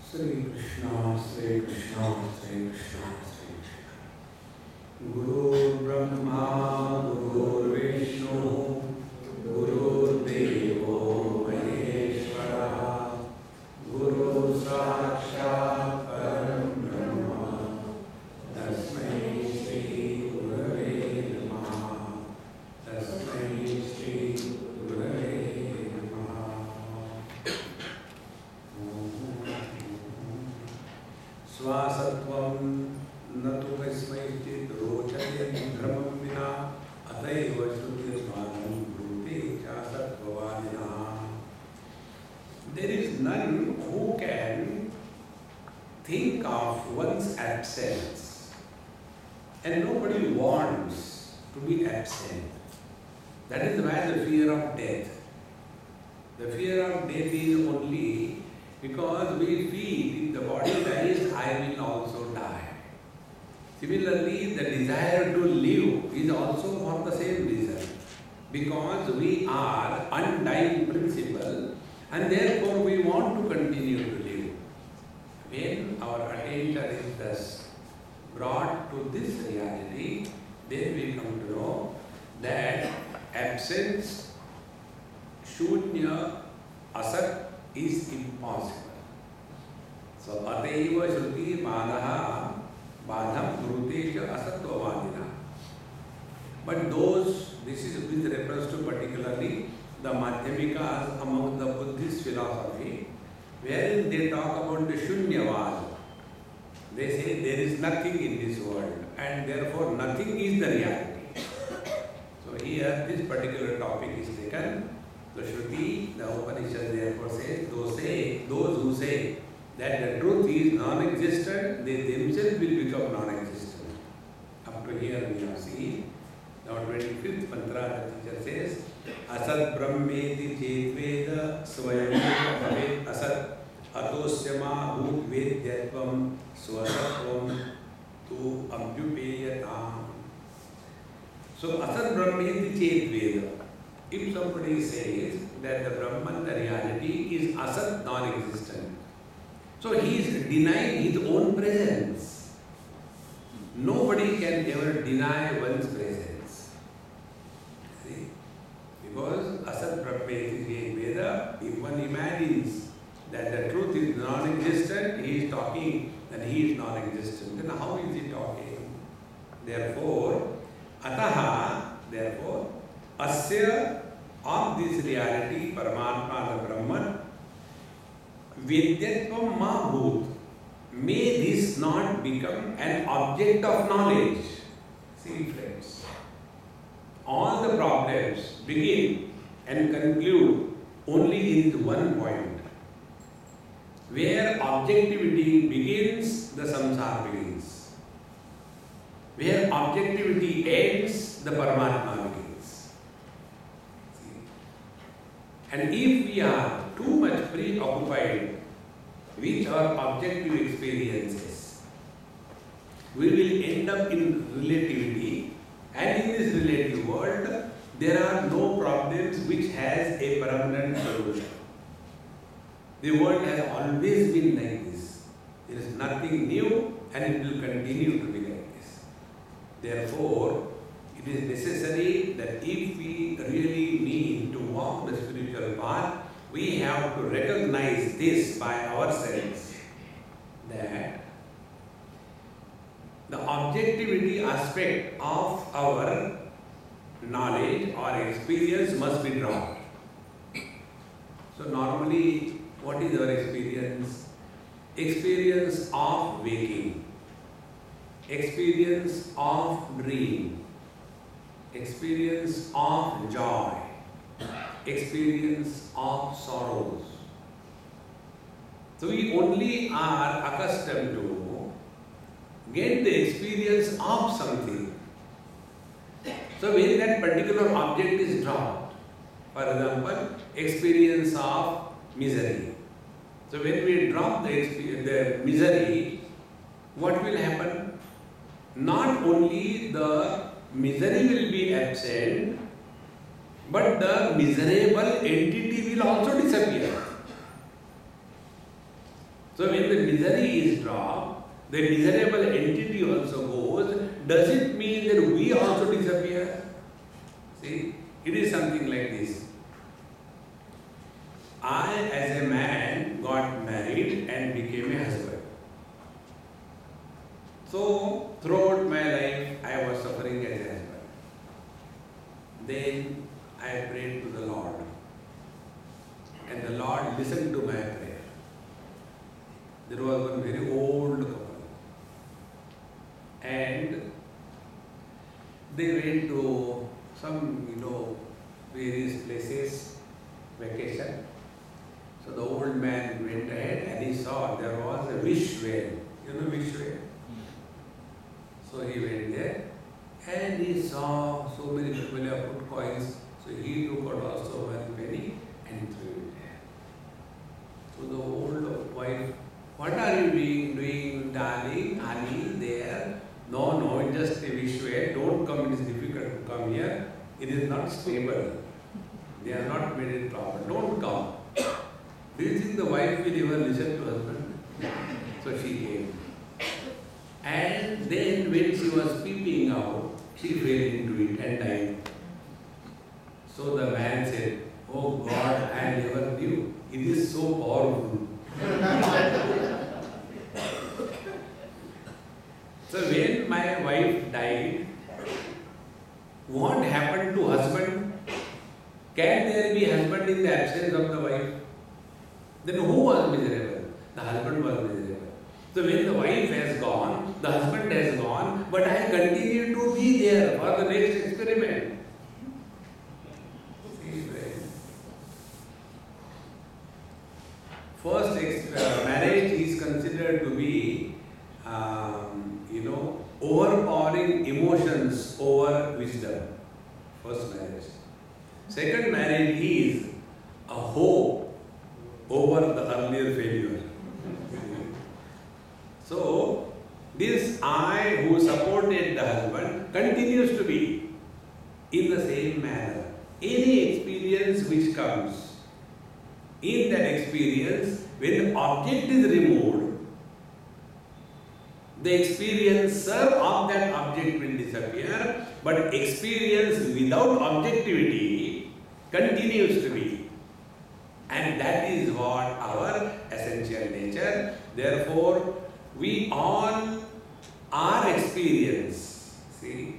Sri Krishna, Sri Krishna, Sri Krishna, Sri Krishna. Guru Brahma, Guru Vishnu, Guru Devo Maheshwara, Guru Sakshat Param Brahma, Tasmai Shri Gurave Namaha, Tasmai Shri Gurave Namaha. स्वासत्वं न तु कस्मैश्चित् रोचते धर्मं विना अतएव श्रुतिर्मानं ब्रूते चासत्ववादिनः. There is none who can think of one's absence, and nobody wants to be absent. That is why the fear of death. The fear of death is only because we feel if the body dies, I will also die. Similarly, the desire to live is also for the same reason. Because we are undying principle and therefore we want to continue to live. When our attention is thus brought to this reality, then we come to know that absence, shunya, asat, is impossible. So, ataiva shruti badaha badham brute cha asatvavadina. But those, this is with reference to particularly the Madhyamikas among the Buddhist philosophy, wherein they talk about the shunyavad. They say there is nothing in this world and therefore nothing is the reality. So here this particular topic is taken. The Shruti, the Upanishad therefore says, those who say that the truth is non-existent, they themselves will become non-existent. Up to here we have seen. Now 25th mantra, the teacher says, Asat Brahmeti Chetveda Swayameva Bhavet Asat Atosyama Bhut Vedyatvam Swasatvam Tu Abhyupeyatam. So Asat Brahmeti Chetveda. If somebody says that the Brahman, the reality, is asat, non-existent, so he is denying his own presence. Nobody can ever deny one's presence. See? Because asat brahmeti veda, if one imagines that the truth is non-existent, he is talking that he is non-existent. Then how is he talking? Therefore, Asya, of this reality, Paramatma, the Brahman, Vidyatvam ma bhut. May this not become an object of knowledge. See friends, all the problems begin and conclude only in one point. Where objectivity begins, the samsara begins. Where objectivity ends, the Paramatma begins. And if we are too much preoccupied with our objective experiences, we will end up in relativity, and in this relative world, there are no problems which has a permanent solution. The world has always been like this. There is nothing new and it will continue to be like this. Therefore, it is necessary that if we really mean to walk the spiritual path, we have to recognize this by ourselves, that the objectivity aspect of our knowledge or experience must be dropped. So normally, what is our experience? Experience of waking, experience of dream, experience of joy, experience of sorrows. So we only are accustomed to get the experience of something. So when that particular object is dropped, for example, experience of misery. So when we drop the misery, what will happen? Not only the misery will be absent, but the miserable entity will also disappear. So when the misery is dropped, the miserable entity also goes. Does it mean that we also disappear? See, it is something like this. I, as a man, got married and became a husband. So, throughout my life, I was suffering as a husband. Then, I prayed to the Lord. And the Lord listened to my prayer. There was one very old couple. And they went to some, various places, vacation. So the old man went ahead and he saw there was a wish well. You know wish well? So he went there and he saw so many people have put coins. So he took out also one penny and threw it there. So the old wife, what are you doing, darling, honey, there? No, it's just a wish well. Don't come, it is difficult to come here. It is not stable. They are not made it proper. Don't come. Do you think the wife will ever listen to husband? So she came. And then when she was peeping out, she fell into it and died. So the man said, oh God, I never knew. It is so powerful. So when my wife died, what happened to husband? Can there be husband in the absence of the wife? Then who was miserable? The husband was miserable. So when the wife has gone, the husband has gone, but I continue to be there for the next experiment. First, marriage is considered to be, overpowering emotions over wisdom. First marriage. Second marriage is a hope over the earlier failure. So, this I who supported the husband continues to be in the same manner. Any experience which comes, in that experience, when the object is removed, the experiencer of that object will disappear, but experience without objectivity continues to be. And that is what our essential nature. Therefore, we all are experience. See,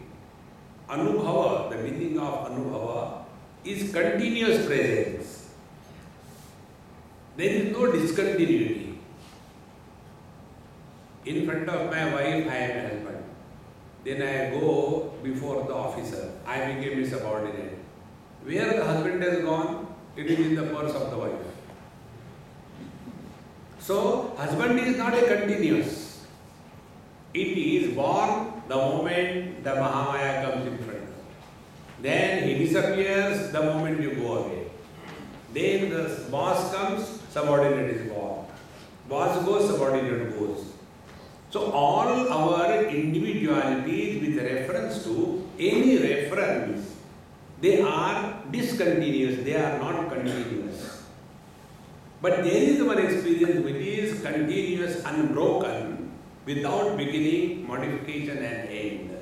Anubhava, the meaning of Anubhava, is continuous presence. There is no discontinuity. In front of my wife, I am a husband. Then I go before the officer. I became a subordinate. Where the husband has gone, it is in the purse of the wife. So, husband is not a continuous. It is born the moment the Mahamaya comes in front. Then he disappears the moment you go away. Then the boss comes, subordinate is born. Boss goes, subordinate goes. So all our individualities with reference to any reference, they are discontinuous, they are not continuous. But there is one experience which is continuous, unbroken, without beginning, modification and end.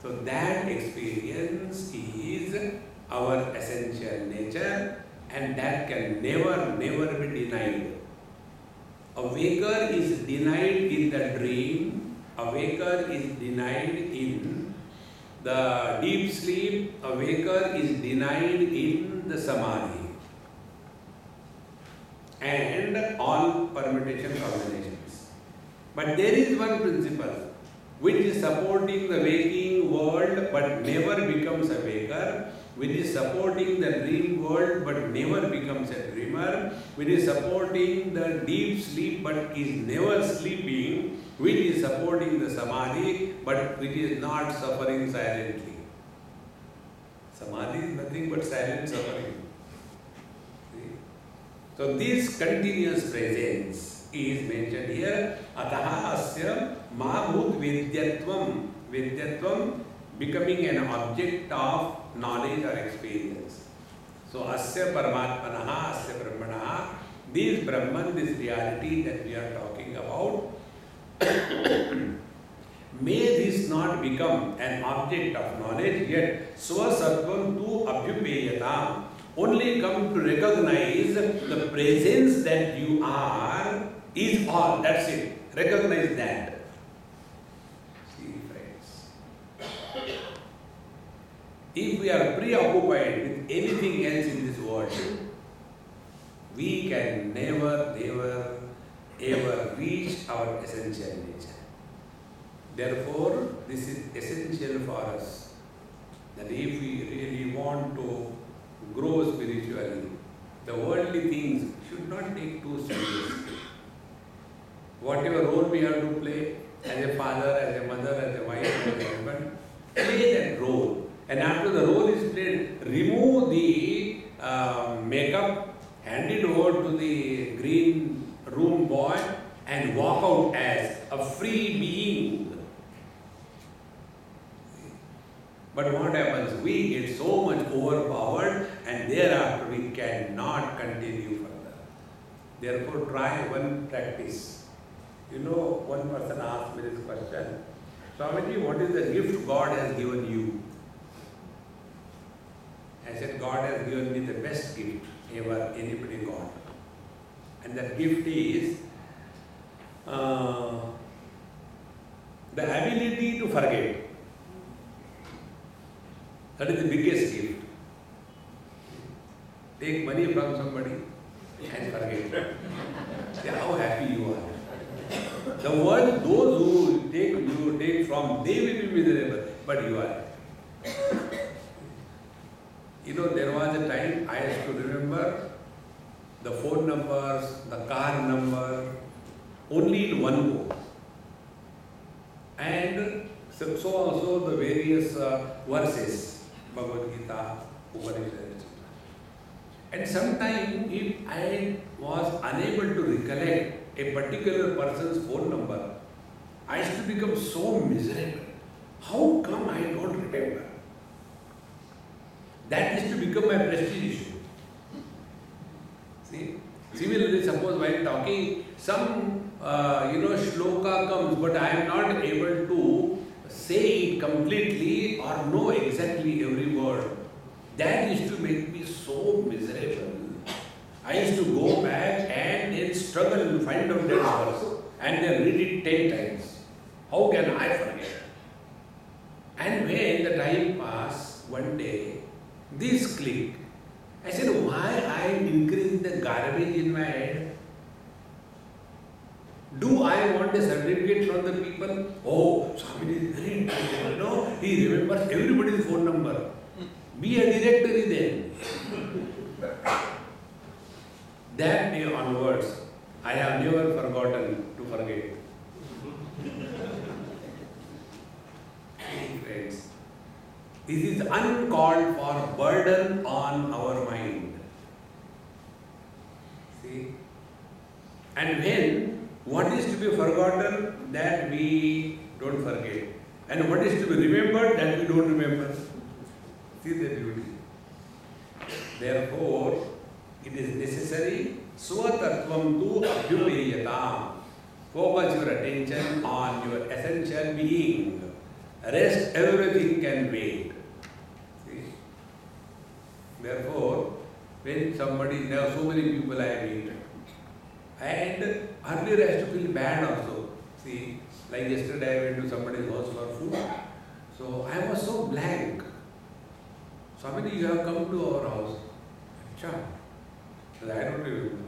So that experience is our essential nature and that can never be denied. A waker is denied in the dream, a waker is denied in the deep sleep, a waker is denied in the samadhi. And all permutation combinations. But there is one principle which is supporting the waking world but never becomes a waker, which is supporting the dream world but never becomes a dreamer, which is supporting the deep sleep but is never sleeping, which is supporting the samadhi but which is not suffering silently. Samadhi is nothing but silent suffering. See? So this continuous presence is mentioned here. Ataha asya mahut vidyatvam. Vidyatvam, becoming an object of knowledge or experience. So, asya paramatmanaha, asya brahmanaha, This Brahman, this reality that we are talking about, may this not become an object of knowledge, yet swasattvam tu abhyupeyatam. Only come to recognize the presence that you are is all. That's it. Recognize that. See, friends. If we are preoccupied with anything else in this world, we can never, ever reach our essential nature. Therefore, this is essential for us, that if we really want to grow spiritually, the worldly things should not take too seriously. Whatever role we have to play, as a father, as a mother, as a wife, as a husband, play that role. And after the role is played, remove the makeup, hand it over to the green room boy, and walk out as a free being. But what happens? We get so much overpowered, and thereafter we cannot continue further. Therefore, try one practice. You know, one person asked me this question, Swamiji, what is the gift God has given you? I said, God has given me the best gift ever anybody got. And that gift is the ability to forget. That is the biggest gift. Take money from somebody and forget. See how happy you are. The world, those who you take from, they will be miserable, but you are. You know, there was a time I used to remember the phone numbers, the car number, only in one go. And so also the various verses, Bhagavad Gita, Upanishad, etc. And sometimes if I was unable to recollect a particular person's phone number, I used to become so miserable. How come I don't remember? That used to become my prestige issue. See? Similarly, suppose while talking, some shloka comes, but I am not able to say it completely or know exactly every word. That used to make me so miserable. I used to go back and then struggle to find out that verse and then read it 10 times. How can I forget? And when the time passed, one day, this clicked. I said, why I am increasing the garbage in my head? Do I want a certificate from the people? Oh, Swami is very intelligent. No, he remembers everybody's phone number. Be a directory then. That day onwards, I have never forgotten to forget. Friends, this is uncalled for burden on our mind. See? And when what is to be forgotten, that we don't forget. And what is to be remembered, that we don't remember. See the beauty. Therefore, it is necessary, swatattvam tu abhyupeyatam. Focus your attention on your essential being. Rest, everything can wait. See? Therefore, when somebody, there are so many people I meet, and earlier I used to feel bad also. See, like yesterday I went to somebody's house for food. So I was so blank. Swami, you have come to our house. Achha. I don't remember.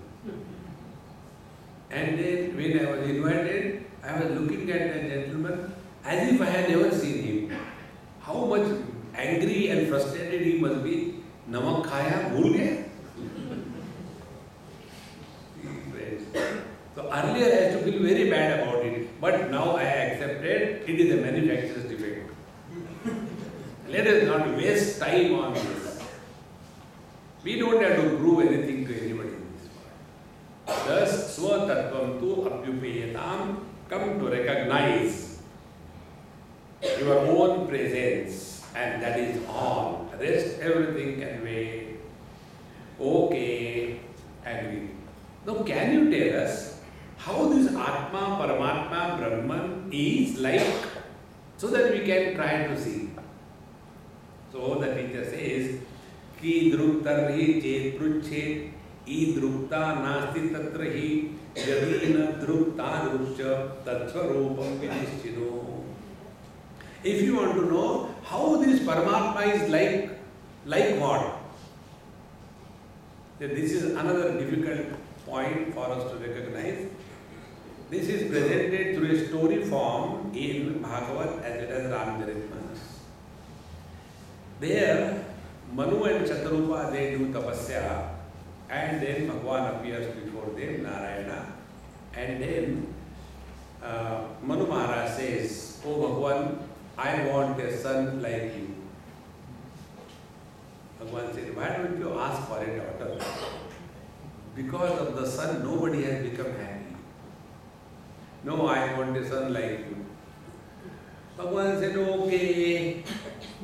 And then when I was invited, I was looking at the gentleman as if I had never seen him. How much angry and frustrated he must be. Namak khaya, bhul gaya. So earlier I used to feel very bad about it, but now I accepted it is a manufacturer's defect. Let us not waste time on this. We don't have to prove anything to anybody in this world. Thus, swatattvam tu abhyupeyatam, come to recognize your own presence, and that is all. Rest, everything can wait. Okay, agree. Now, can you tell us how this Atma, Paramatma, Brahman is like, so that we can try to see? So the teacher says, Ki druptarhi chet pruchet, I drupta nasti tatrahi, yadina drupta drupcha, tattvarupam vidishchino. If you want to know how this Paramatma is like what? This is another difficult point for us to recognize. This is presented through a story form in Bhagavad as well as Ramcharitmanas. There, Manu and Chatrupa, they do tapasya, and then Bhagavan appears before them, Narayana, and then Manu Maharaj says, "Oh Bhagavan, I want a son like you." Bhagavan said, "Why don't you ask for a daughter? Because of the son, nobody has become happy. No, I want a son like you." Bhagavan said, "Okay,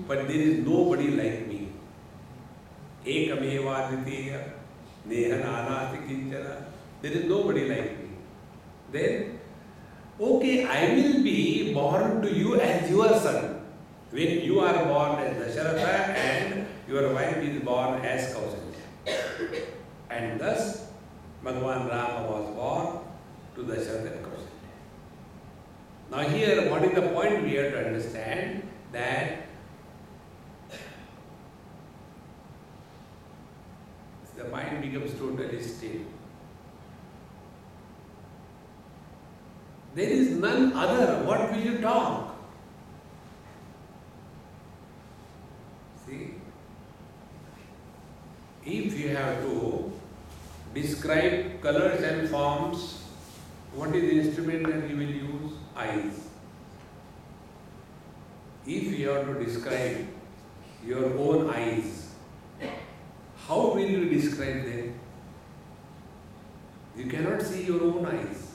but there is nobody like me. Ekameva dvitiya, neha nanasti kinchana. There is nobody like me. Then, okay, I will be born to you as your son. When you are born as Dasharatha and your wife is born as Kausalya." And thus, Bhagavan Rama was born to Dasharatha and Kausalya. Now here, what is the point we have to understand? That the mind becomes totally still. There is none other. What will you talk? See, if you have to describe colors and forms, what is the instrument that you will use? Eyes. If you have to describe your own eyes, how will you describe them? You cannot see your own eyes.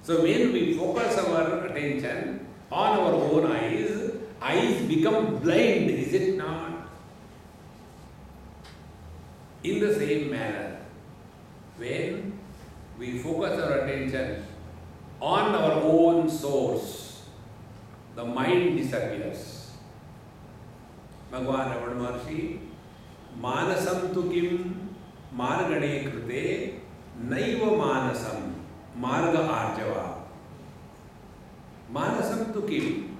So when we focus our attention on our own eyes, eyes become blind, is it not? In the same manner, when we focus our attention on our own source, the mind disappears. Bhagavan Ramana Maharshi, Manasam tu kim margane krute naiva manasam marga arjava. Manasam tu kim,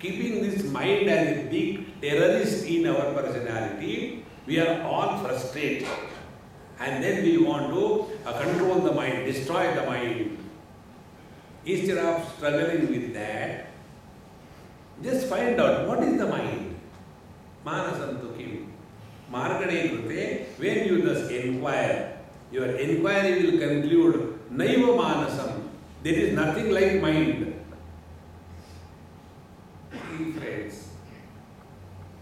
keeping this mind as a big terrorist in our personality, we are all frustrated. And then we want to control the mind, destroy the mind. Instead of struggling with that, just find out what is the mind. Manasam tu kim. Margane krute, when you thus inquire, your inquiry will conclude, naiva manasam, there is nothing like mind. See friends,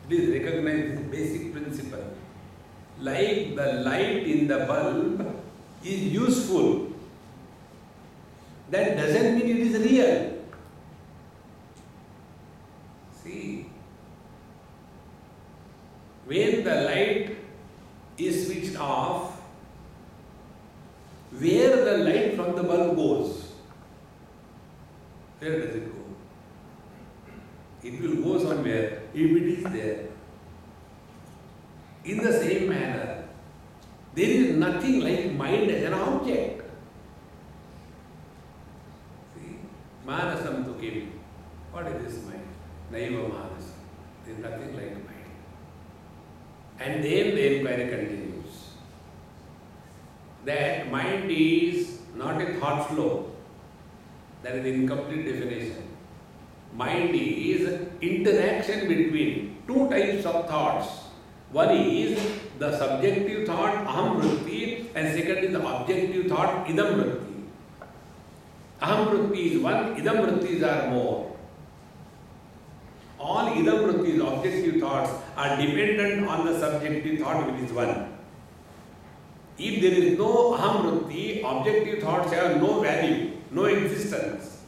please recognize this basic principle. Like the light in the bulb is useful, that doesn't mean it is real. See, when the light is switched off, where the light from the bulb goes? Where does it go? It will go somewhere if it is there. In the same manner, there is nothing like mind as an object. See, manasam tu kim. What is this mind? Naiva manasam. There is nothing like mind. And then the inquiry continues. That mind is not a thought flow. That is incomplete definition. Mind is interaction between two types of thoughts. One is the subjective thought, aham vritti, and second is the objective thought, idam vritti. Aham vritti is one, idam vrittis are more. All idam vrittis, objective thoughts, are dependent on the subjective thought, which is one. If there is no aham vritti, objective thoughts have no value, no existence.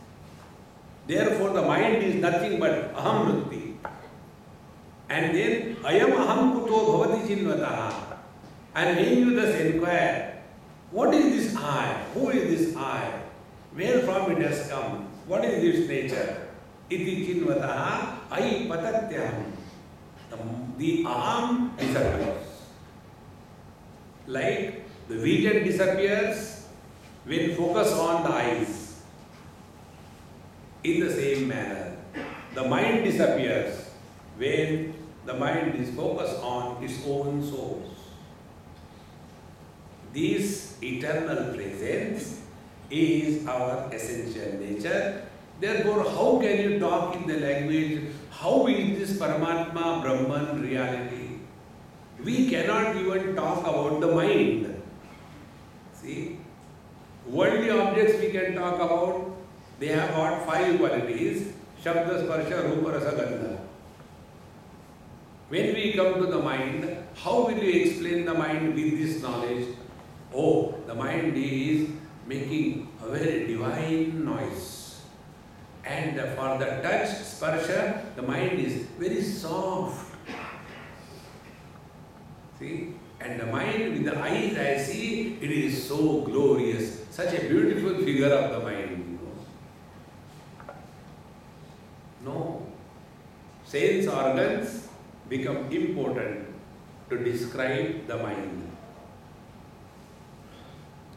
Therefore, the mind is nothing but aham vritti. And then, ayam aham kuto bhavati chinvataha. And when you thus inquire, What is this I? Who is this I? Where from it has come? What is this nature? Iti chinvataha ai patatyam. The aham disappears. Like the vision disappears when focus on the eyes. In the same manner, the mind disappears when the mind is focused on its own source. This eternal presence is our essential nature. Therefore, how can you talk in the language? How is this Paramatma, Brahman reality? We cannot even talk about the mind. See, worldly objects we can talk about. They have got 5 qualities: Shabda, Sparsha, Rupa, Rasa, Gandha. When we come to the mind, how will you explain the mind with this knowledge? Oh, the mind is making a very divine noise. And for the touch, sparsha, the mind is very soft. See? And the mind with the eyes I see, it is so glorious. Such a beautiful figure of the mind. No. Sense organs become important to describe the mind.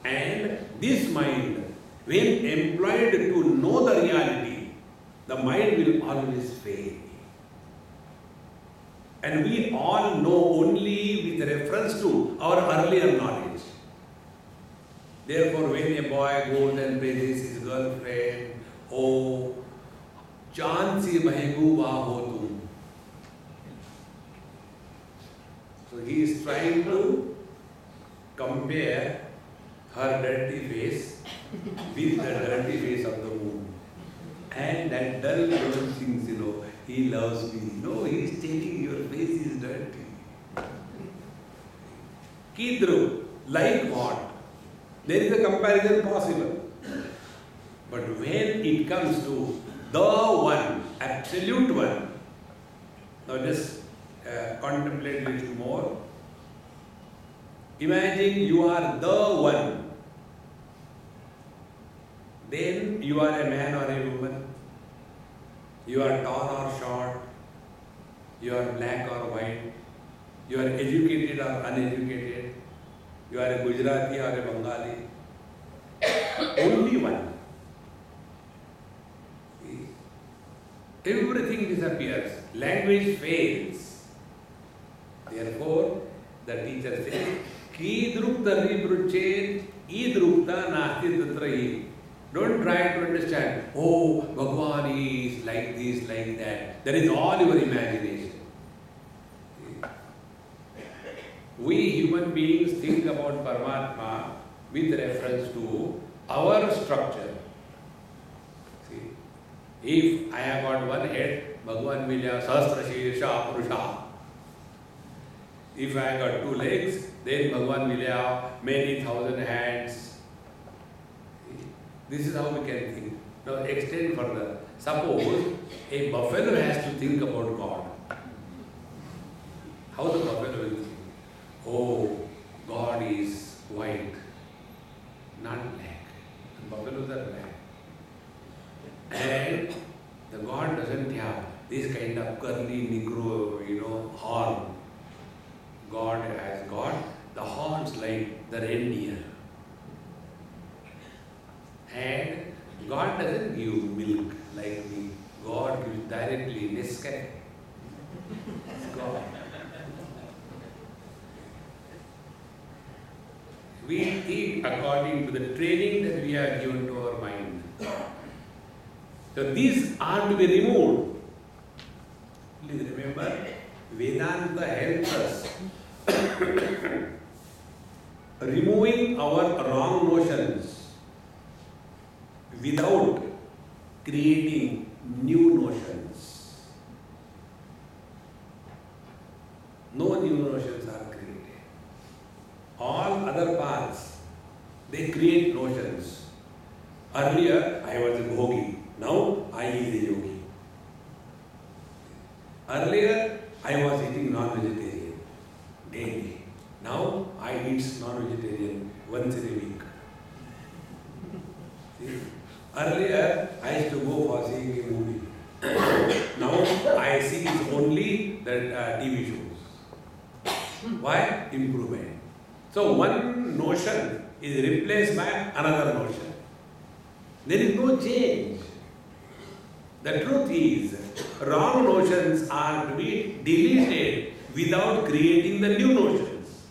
And this mind, when employed to know the reality, the mind will always fail. And we all know only with reference to our earlier knowledge. Therefore, when a boy goes and praises his girlfriend, oh, chansi mahbuba ho tum. So he is trying to compare her dirty face with the dirty face of the moon. And that dull girl thinks, he loves me. No, he is stating your face is dirty. Kidru, like what? There is a comparison possible. But when it comes to the one, absolute one, now just contemplate a little more. Imagine you are the one. Then you are a man or a woman. You are tall or short. You are black or white. You are educated or uneducated. You are a Gujarati or a Bengali. Only one. See? Everything disappears. Language fails. Therefore, the teacher says, Kidrukta ribruchet, idrukta nasti tatrahi. Don't try to understand, oh, Bhagwan is like this, like that. That is all your imagination. We human beings think about Paramatma with reference to our structure. See, if I have got one head, Bhagwan will have Sahasra Shirsha Purusha. If I have got 2 legs, then Bhagwan will have many thousand hands. This is how we can think. Now extend further. Suppose a buffalo has to think about God. How the buffalo will think? Oh, God is white, not black. The buffaloes are black. And the God doesn't have this kind of curly negro, horn. God has got the horns like the reindeer. And God doesn't give milk like me. God gives directly Nescafe. It's God. We think according to the training that we are given to our mind. So these are to be removed. Please remember, Vedanta helps us removing our wrong notions without creating new notions. No new notions are created. All other paths, they create notions. Earlier, I was a bhogi. Now, I is a yogi. Earlier, I was eating non-vegetarian daily. Now, I eat non-vegetarian once in a week. See? Earlier, I used to go for seeing a movie. Now, I see only the TV shows. Why? Improvement. So, one notion is replaced by another notion. There is no change. The truth is, wrong notions are to be deleted without creating the new notions.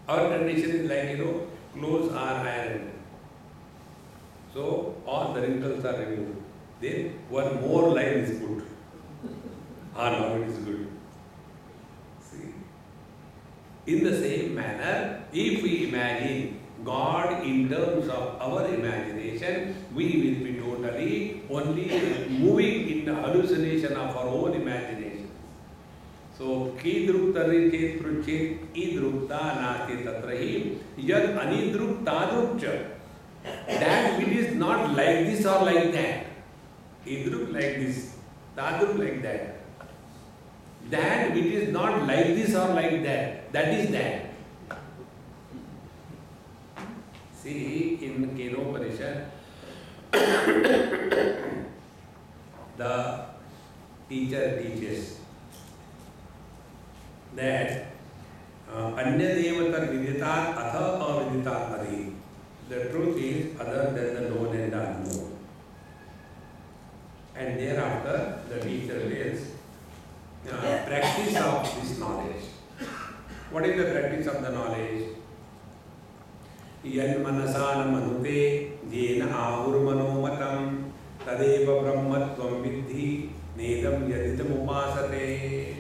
Our condition is like, clothes are ironed. So, all the wrinkles are removed. Then, one more line is put. Now it is good. See? In the same manner, if we imagine God in terms of our imagination, we will be totally only moving in the hallucination of our own imagination. So, kidruktari ketruchit idrukta nasti tatrahi yad anidruktadrukcha. That which is not like this or like that. Idruk like this, tadruk like that. That which is not like this or like that, that is that. See, in Kenopanishad, the teacher teaches that Anya Devatar Viditat Atha Aviditat Ari. The truth is other than the known and unknown. And thereafter, the teacher says, practice of this knowledge. What is the practice of the knowledge? Yan manasana manute jena ahurmano matam tadeva brahmatvam vidhi nedam yaditam upasate.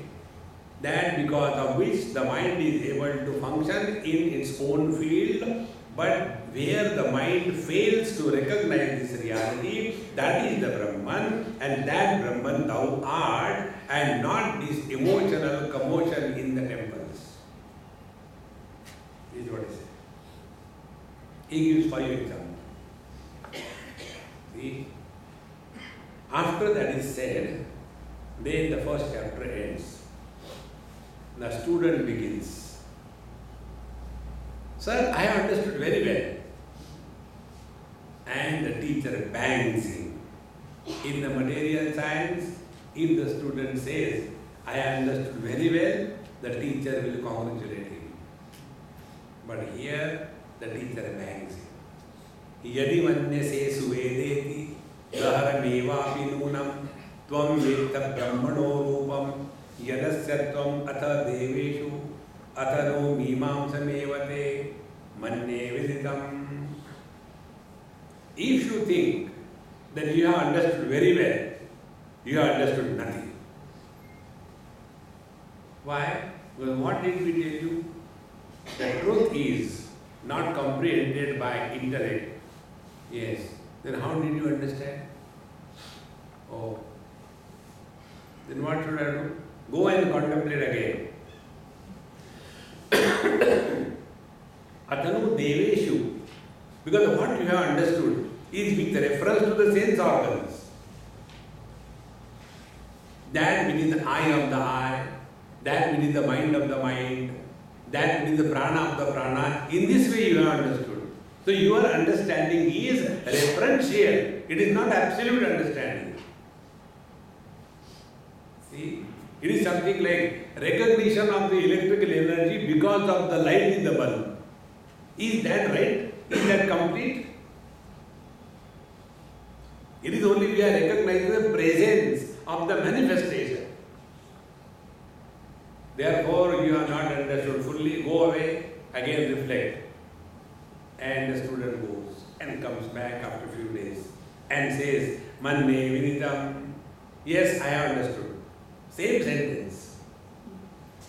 That because of which the mind is able to function in its own field, but where the mind fails to recognize this reality, that is the Brahman, and that Brahman thou art, and not this emotional commotion in the temples. This is what he says. He gives 5 examples. See? After that is said, then the first chapter ends. The student begins. Sir, I have understood very well. And the teacher bangs him. In the material science, if the student says, I have understood very well, the teacher will congratulate him. But here, the teacher bangs him. Yadi manyase suvedeti gaharameva pinunam tvam vetta brahmano rupam yadasyatvam atha deveshu athano mimamsamevate manne viditam. If you think that you have understood very well, you have understood nothing. Why? Well, what did we tell you? The truth is not comprehended by intellect. Yes. Then how did you understand? Oh. Then what should I do? Go and contemplate again. Atanu deveshu. Because what you have understood is with reference to the sense organs. That which is the eye of the eye, that which is the mind of the mind, that which is the prana of the prana. In this way you have understood. So your understanding is referential. It is not absolute understanding. See? It is something like recognition of the electrical energy because of the light in the bulb. Is that right? Is that complete? It is only we are recognizing the presence of the manifestation. Therefore, you are not understood fully. Go away, again reflect. And the student goes and comes back after a few days and says, Manne vinitam. Yes, I have understood. Same sentence.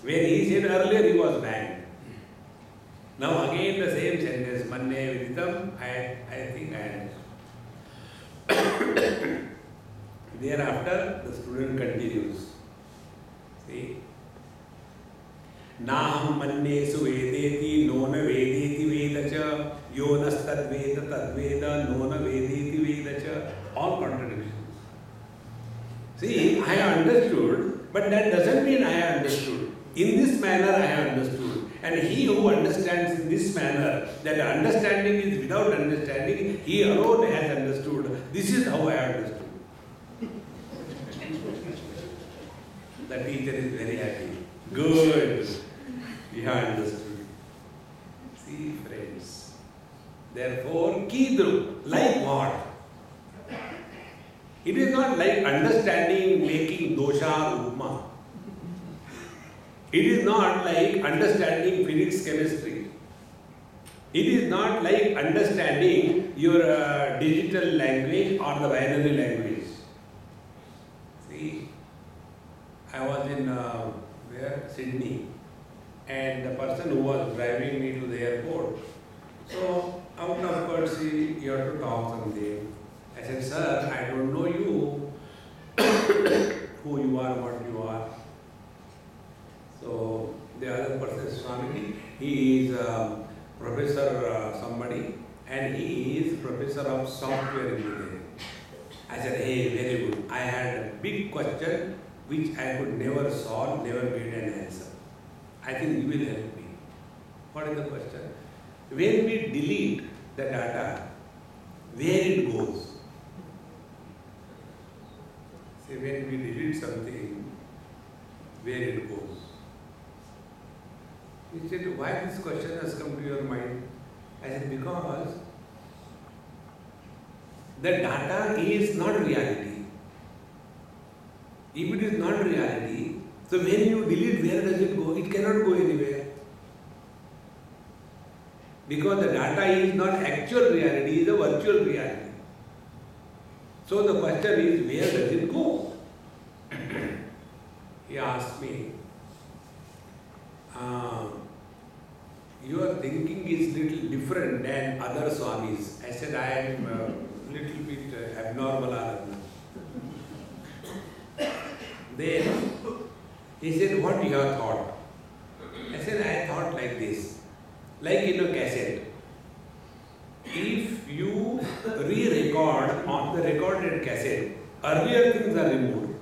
When he said earlier, he was banged. Now again the same sentence, Manne vinitam, I think I understood. Thereafter, the student continues. See? Naham mannesu vedeti nona vedeti vedacha yonas tadveda nona vedeti vedacha. All contradictions. See, I have understood, but that doesn't mean I have understood. In this manner I have understood. And he who understands in this manner, that understanding is without understanding, he alone has understood. This is how I understood. The teacher is very happy. Good. You have understood. See, friends. Therefore, Kidru, like what? It is not like understanding making dosha upma. It is not like understanding physics, chemistry. It is not like understanding your digital language or the binary language. See, I was in Sydney, and the person who was driving me to the airport, so out of courtesy, you have to talk something. I said, sir, I don't know you, who you are, what you are. So the other person is Swami. He is professor somebody, and he is professor of software engineering. I said, hey, very good. I had a big question which I could never solve, never get an answer. I think you will help me. What is the question? When we delete the data, where it goes? See, when we delete something, where it goes? He said, why this question has come to your mind? I said, because the data is not reality. If it is not reality, so when you delete, where does it go? It cannot go anywhere. Because the data is not actual reality, it is a virtual reality. So the question is, where does it go? He asked me, your thinking is little different than other Swamis. I said, I am a little bit abnormal. Then he said, what you have thought? I said, I thought like this. Like in a cassette. If you re-record on the recorded cassette, earlier things are removed.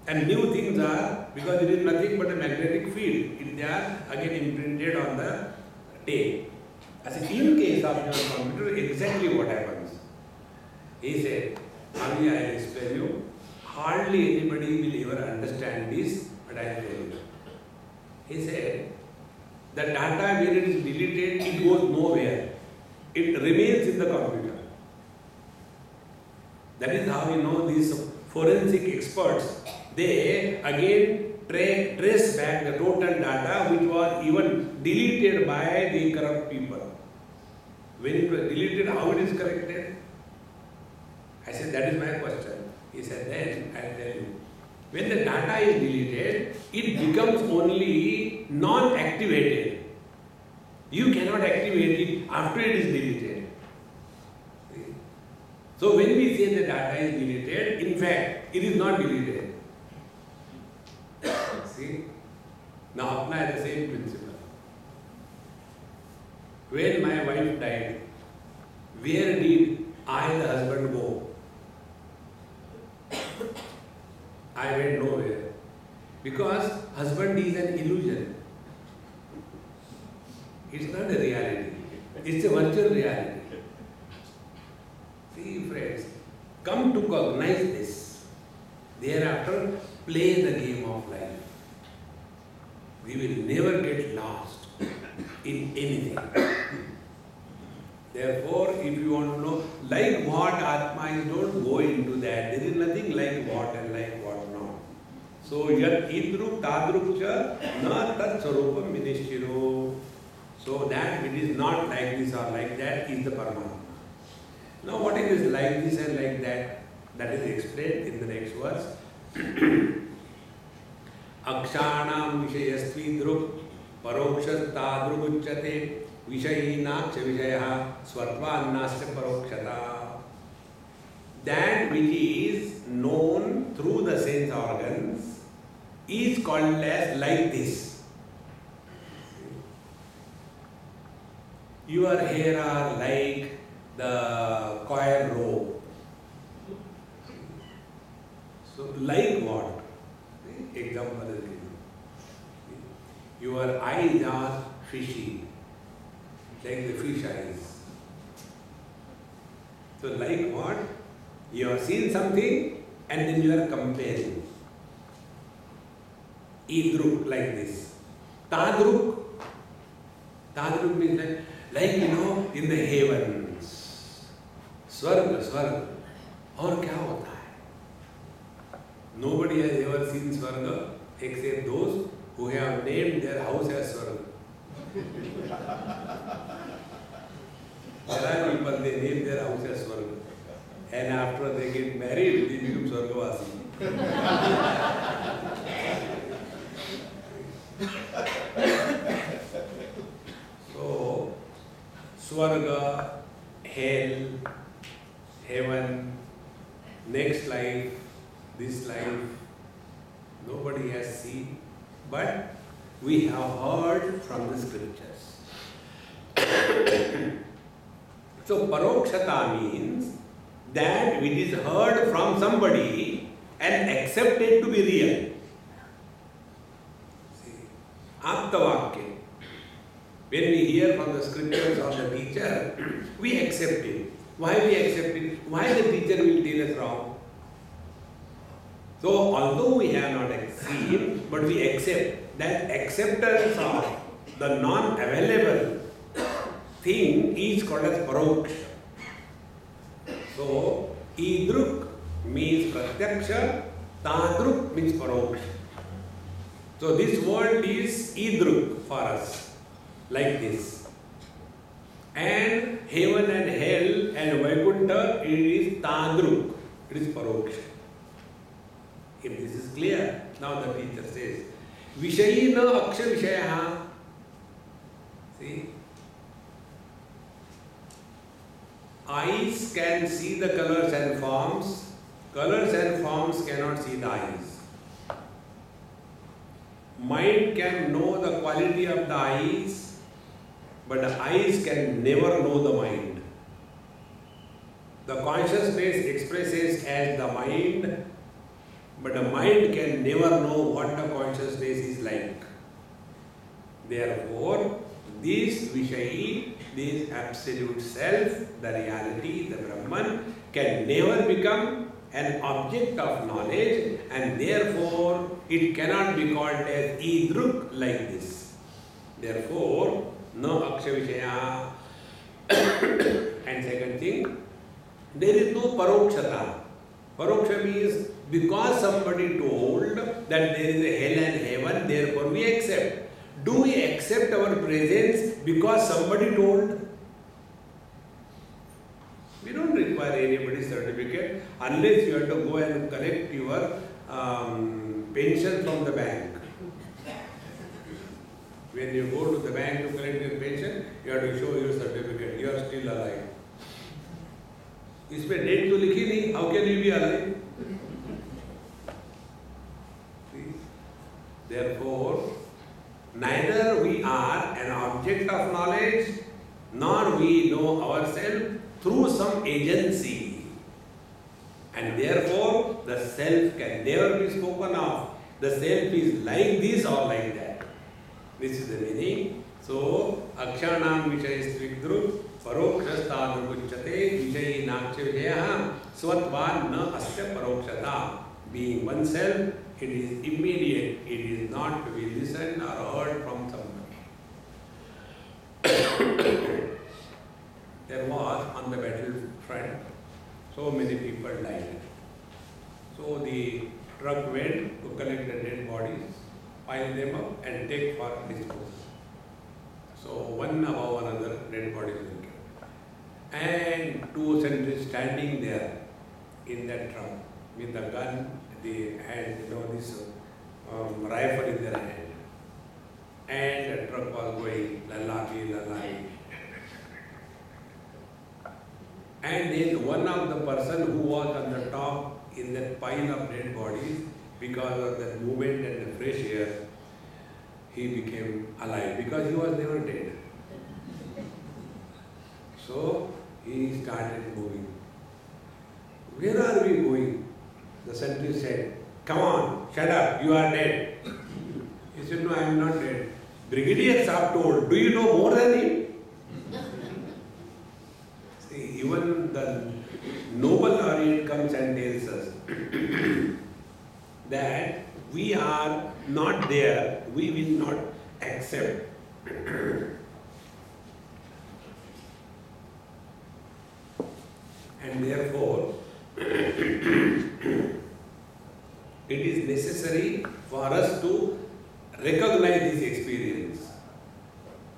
And new things are, because it is nothing but a magnetic field, they are again imprinted on the tape. I said, in case of your computer, exactly what happens? He said, Swami, I will explain you. Hardly anybody will ever understand this, but I will tell you. He said, the data when it is deleted, it goes nowhere. It remains in the computer. That is how we know these forensic experts, they again trace back the total data which was even deleted by the corrupt people. When it was deleted, how it is corrected? I said, that is my question. He said, then I will tell you. When the data is deleted, it becomes only non-activated. You cannot activate it after it is deleted. So when we say the data is deleted, in fact, it is not deleted. See? Now apply the same principle. When my wife died, where did I, the husband, go? I went nowhere. Because husband is an illusion. It's not a reality. It's a virtual reality. See, friends, come to cognize this. Thereafter, play the game of life. We will never get lost in anything. Therefore, if you want to know, like what Atma is, don't go into that. There is nothing like what and like what not. So, yat idrup tadrupcha na tat sarupam vinishchiro. So, that which is not like this or like that is the Paramatma. Now, what is this like this and like that? That is explained in the next verse. Akshanam vishayastvi drup parokshas tadruguchyate vishayinakcha vishaya swartvannasya parokshata. That which is known through the sense organs is called as like this. Your hair are like the choir robe. So, like what? Example is given. Your your eyes are fishy, like the fish eyes. So like what? You have seen something and then you are comparing. Idruk, like this. Tadruk. Tadruk means like in the heavens. Swarga, Swarga. और क्या होता है? Nobody has ever seen Swarga except those who have named their house as Swarga. There are people, they name their house as Swarga. And after they get married, they become Swargavasi. So, Swarga, hell, heaven, next life, this life, nobody has seen, but we have heard from the scriptures. So, parokshata means that which is heard from somebody and accepted to be real. See, Aptavakya. When we hear from the scriptures or the teacher, we accept it. Why we accept it? Why the teacher will tell us wrong? So, although we have not seen, but we accept. That acceptance of the non-available thing is called as paroksha. So, idruk means pratyaksha, tadruk means paroksha. So, this word is idruk for us, like this. And heaven and hell and Vaikuntha, it is tadruk, it is paroksha. If this is clear, now the teacher says, Vishayi na aksha vishayaha. See? Eyes can see the colors and forms. Colors and forms cannot see the eyes. Mind can know the quality of the eyes, but the eyes can never know the mind. The consciousness expresses as the mind, but the mind can never know what the consciousness is like. Therefore, this Vishayi, this absolute self, the reality, the Brahman, can never become an object of knowledge, and therefore it cannot be called as idruk like this. Therefore, no aksha vishaya. And second thing, there is no parokshata. Paroksha means because somebody told that there is a hell and heaven, therefore we accept. Do we accept our presence because somebody told? We don't require anybody's certificate unless you have to go and collect your pension from the bank. When you go to the bank to collect your pension, you have to show your certificate. You are still alive. इसमें date तो लिखी नहीं. How can you be alive? See? Therefore, neither we are an object of knowledge, nor we know ourselves through some agency. And therefore, the self can never be spoken of. The self is like this or like that. This is the meaning. So, akshanam vishayastvidru parokshastadrukuchyate vishayinaksha vijayaha svatvan na asya parokshata. Being oneself, it is immediate. It is not to be listened or heard from somebody. There was on the battlefront, so many people died. So the truck went to collect the dead bodies, pile them up and take for disposal. So one above another dead bodies were kept. And two sentries standing there in that truck with the gun, the hand, this rifle in their hand. And the truck was going, lalahi, lalahi. And then one of the person who was on the top in that pile of dead bodies, because of the movement and the fresh air, he became alive because he was never dead. So he started moving. Where are we going? The sentry said, come on, shut up, you are dead. He said, no, I am not dead. Brigadiers are told, do you know more than him? See, even the noble Orient comes and tells us that we are not there, we will not accept. And therefore, it is necessary for us to recognize this experience.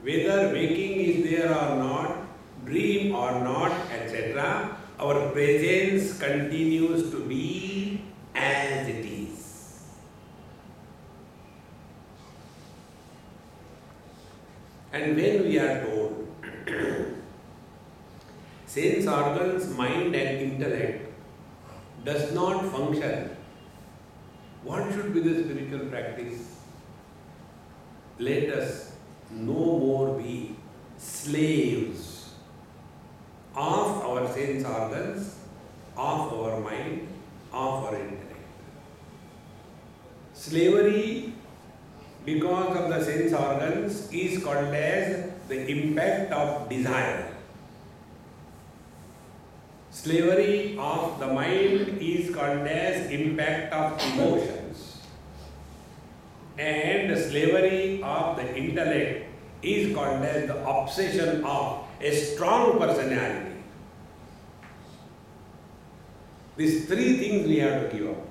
Whether waking is there or not, dream or not, etc., our presence continues to be as it is. And when we are told sense organs, mind and intellect does not function, what should be the spiritual practice? Let us no more be slaves of our sense organs, of our mind, of our intellect. Slavery because of the sense organs is called as the impact of desire. Slavery of the mind is called as impact of emotions. And the slavery of the intellect is called as the obsession of a strong personality. These three things we have to give up.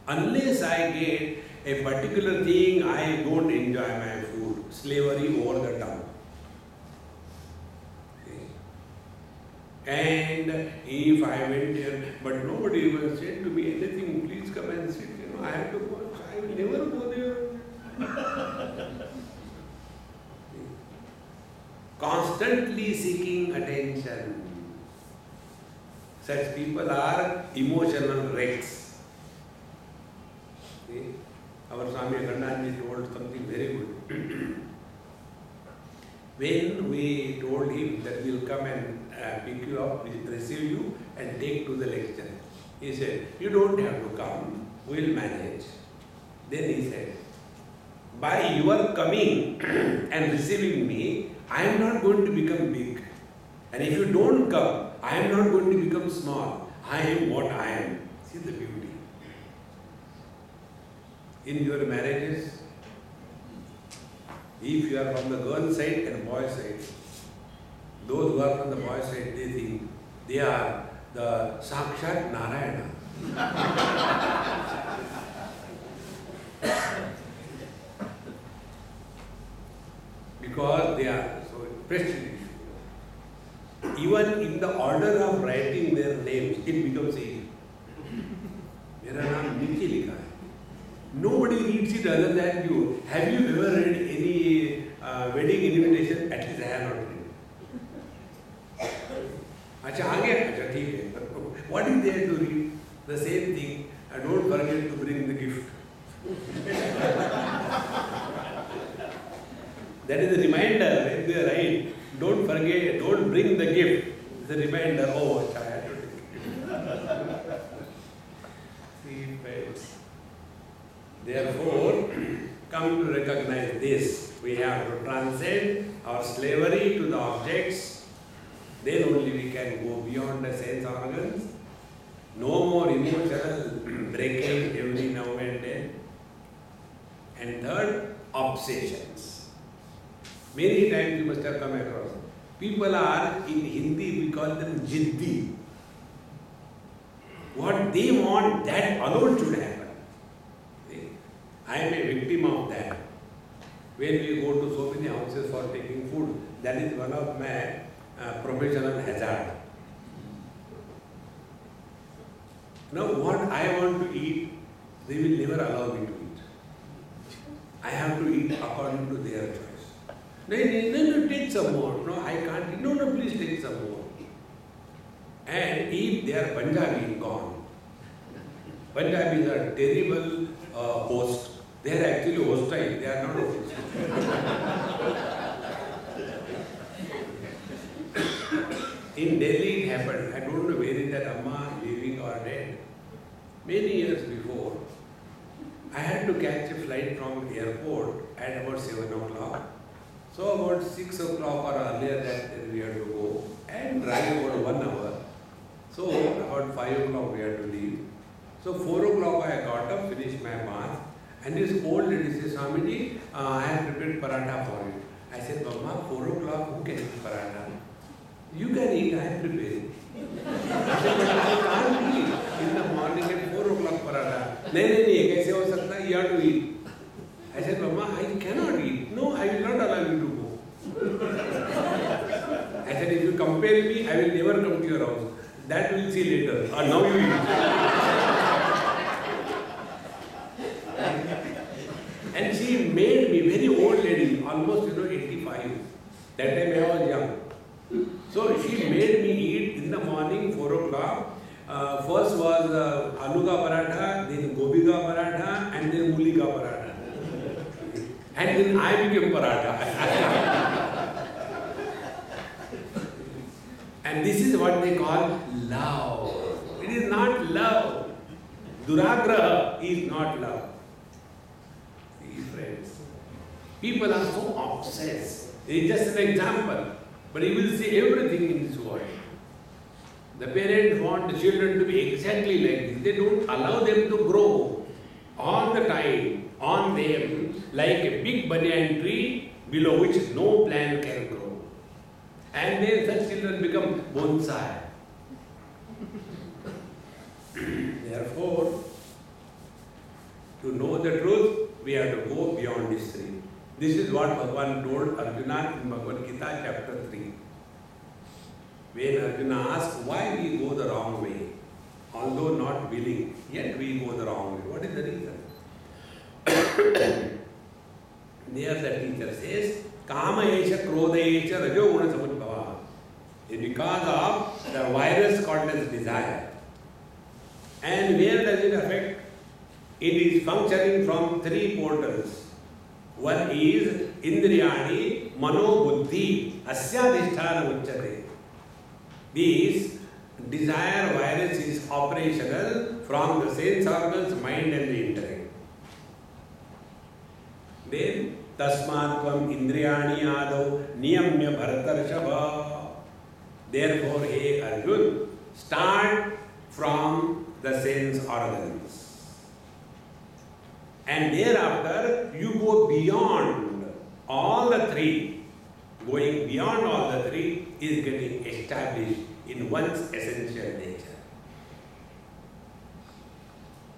Unless I get a particular thing, I don't enjoy my food. Slavery over the tongue. And if I went there, but nobody even said to me anything, please come and sit. I have to go. I will never go there. Constantly seeking attention. Such people are emotional wrecks. See? Our Swami told something very good. When we told him that we will come and pick you up, we will receive you and take to the lecture, he said, you don't have to come, we will manage. Then he said, by your coming and receiving me, I am not going to become big. And if you don't come, I am not going to become small. I am what I am. See the beauty. In your marriages, if you are from the girl side and boy side, those who are from the boy side, they think they are the Sakshat Narayana. Because they are so prestigious. Even in the order of writing their names, it becomes easy. Mera naam Nikki likha hai. Nobody reads it other than you. Have you ever read any wedding invitation? At least I have not read. Acha, aage? Acha, theek hai. What is there to read? The same thing. And don't forget to bring the gift. That is a reminder when they write. Don't forget, don't bring the gift. It's a reminder, oh, acha, I have to take it. See, friends. Therefore, come to recognize this. We have to transcend our slavery to the objects. Then only we can go beyond the sense organs. No more emotional breakage every now and then. And third, obsessions. Many times you must have come across. People are, in Hindi we call them jiddi. What they want, that alone should happen. I am a victim of that. When we go to so many houses for taking food, that is one of my professional hazard. Now what I want to eat, they will never allow me to eat. I have to eat according to their choice. No, take some more. No, I can't eat. No, please take some more. And if they are Punjabi, gone. Punjabis are terrible hosts. They are actually hostile. They are not hosts. In Delhi it happened. I don't know where is that Amma living or dead. Many years before, I I had to catch a flight from the airport at about 7 o'clock. So about 6 o'clock or earlier that we had to go and drive about 1 hour. So about 5 o'clock we had to leave. So 4 o'clock I got up, finished my bath, and this old lady says, Swamiji, I have prepared paratha for you. I said, Mama, 4 o'clock, who can eat paratha? You can eat, I am preparing. I said, but I can't eat in the morning at 4 o'clock paratha. No, kaise ho sakta hai? You have to eat. I said, Mama, I cannot eat. No, I will not allow you to go. I said, if you compel me, I will never come to your house. That we'll see later. Or now you eat. And she made me, very old lady, almost 85. That time I was young. So she made me eat in the morning, 4 o'clock. First was alu ka paratha, then gobi ka paratha, and then muli ka paratha. And then I became paratha. And this is what they call love. It is not love. Duragraha is not love. See, friends, people are so obsessed. It is just an example. But you will see everything in this world. The parents want the children to be exactly like this. They don't allow them to grow all the time on them like a big banyan tree below which no plant can grow. And then such children become bonsai. Therefore, to know the truth, we have to go beyond this tree. This is what Bhagavan told Arjuna in Bhagavad Gita chapter 3. When Arjuna asked why we go the wrong way, although not willing, yet we go the wrong way. What is the reason? There the teacher says, Kama esha krodha esha rajo guna samudbhava. It's because of the virus called as desire. And where does it affect? It is functioning from 3 portals. One is Indriyani Mano Buddhi Asyadhisthana Uchyate. This desire virus is operational from the sense organs, mind and the intellect. Then Tasmatvam Indriyani Ado Niyamya Bharatarshava. Therefore, hey Arjun, start from the sense organs. And thereafter, you go beyond all the 3. Going beyond all the 3 is getting established in one's essential nature.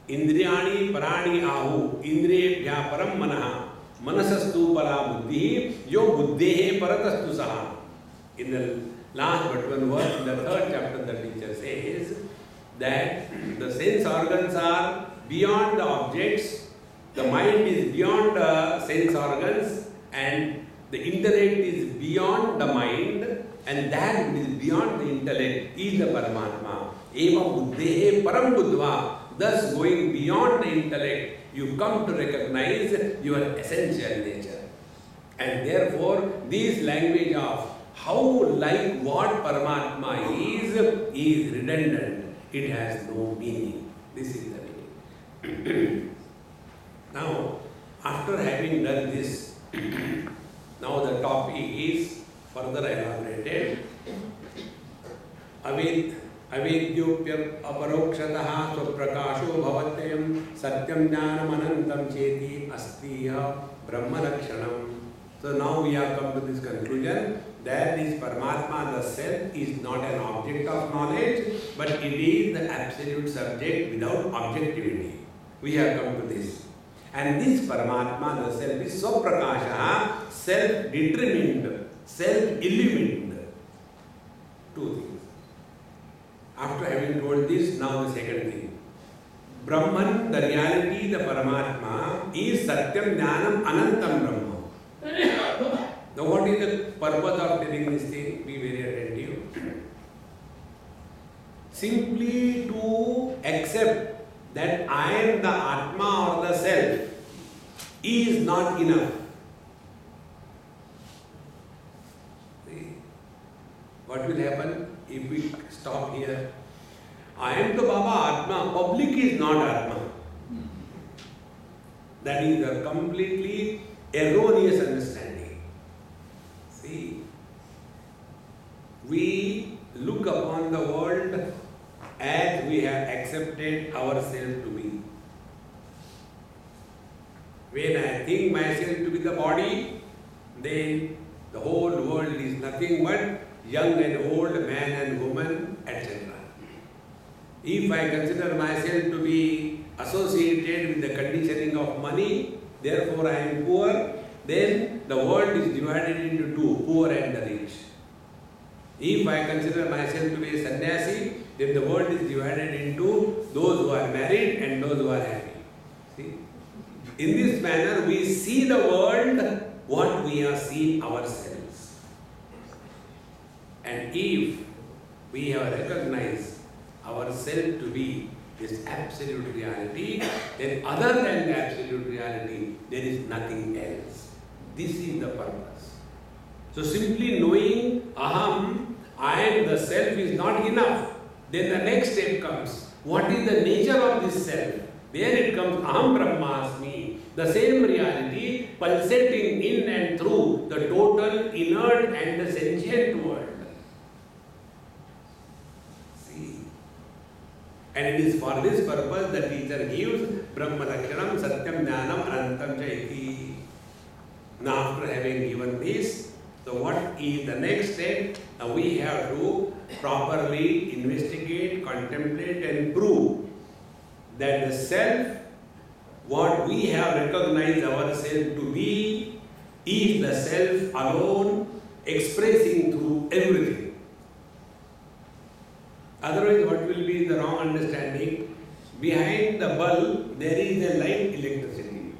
Indriyani parani ahu, indriyebhya param manaha, manasastu para buddhi, yo buddhehe paratastu saha. In the last but one verse, in the 3rd chapter, the teacher says that the sense organs are beyond the objects. The mind is beyond the sense organs and the intellect is beyond the mind, and that which is beyond the intellect is the Paramatma. Eva buddhehe param buddhva. Thus going beyond the intellect, you come to recognize your essential nature. And therefore, this language of how like what Paramatma is redundant. It has no meaning. This is the meaning. Now, after having done this, now the topic is further elaborated. Avidyopyam aparokshataha swaprakasho bhavatyam satyam jnanam anantam cheti astiya brahma lakshanam. So now we have come to this conclusion that this Paramatma, the self, is not an object of knowledge, but it is the absolute subject without objectivity. We have come to this. And this Paramatma, the self, is Swaprakasha, self-determined, self-illumined. 2 things. After having told this, now the second thing. Brahman, the reality, the Paramatma, is Satyam Jnanam Anantam Brahma. Now what is the purpose of telling this thing? Be very attentive. Simply to accept that I am the Atma or the Self is not enough. See, what will happen if we stop here? I am the Baba Atma, public is not Atma. That is a completely erroneous understanding. See, we look upon the world as we have accepted ourselves to be. When I think myself to be the body, then the whole world is nothing but young and old, man and woman, etc. If I consider myself to be associated with the conditioning of money, therefore I am poor, then the world is divided into two, poor and the rich. If I consider myself to be a sannyasi, then the world is divided into those who are married and those who are happy. See? In this manner, we see the world what we have seen ourselves. And if we have recognized ourselves to be this absolute reality, then other than the absolute reality, there is nothing else. This is the purpose. So simply knowing aham, I am the self is not enough. Then the next step comes. What is the nature of this self? There it comes aham brahmasmi, the same reality pulsating in and through the total inert and the sentient world. See? And it is for this purpose the teacher gives Brahma Lakshanam Satyam Jnanam Anantam Chaiti. Now after having given this, so what is the next step? Now we have to properly investigate, contemplate and prove that the self, what we have recognized ourselves to be, is the self alone expressing through everything. Otherwise, what will be the wrong understanding? Behind the bulb, there is a light electricity.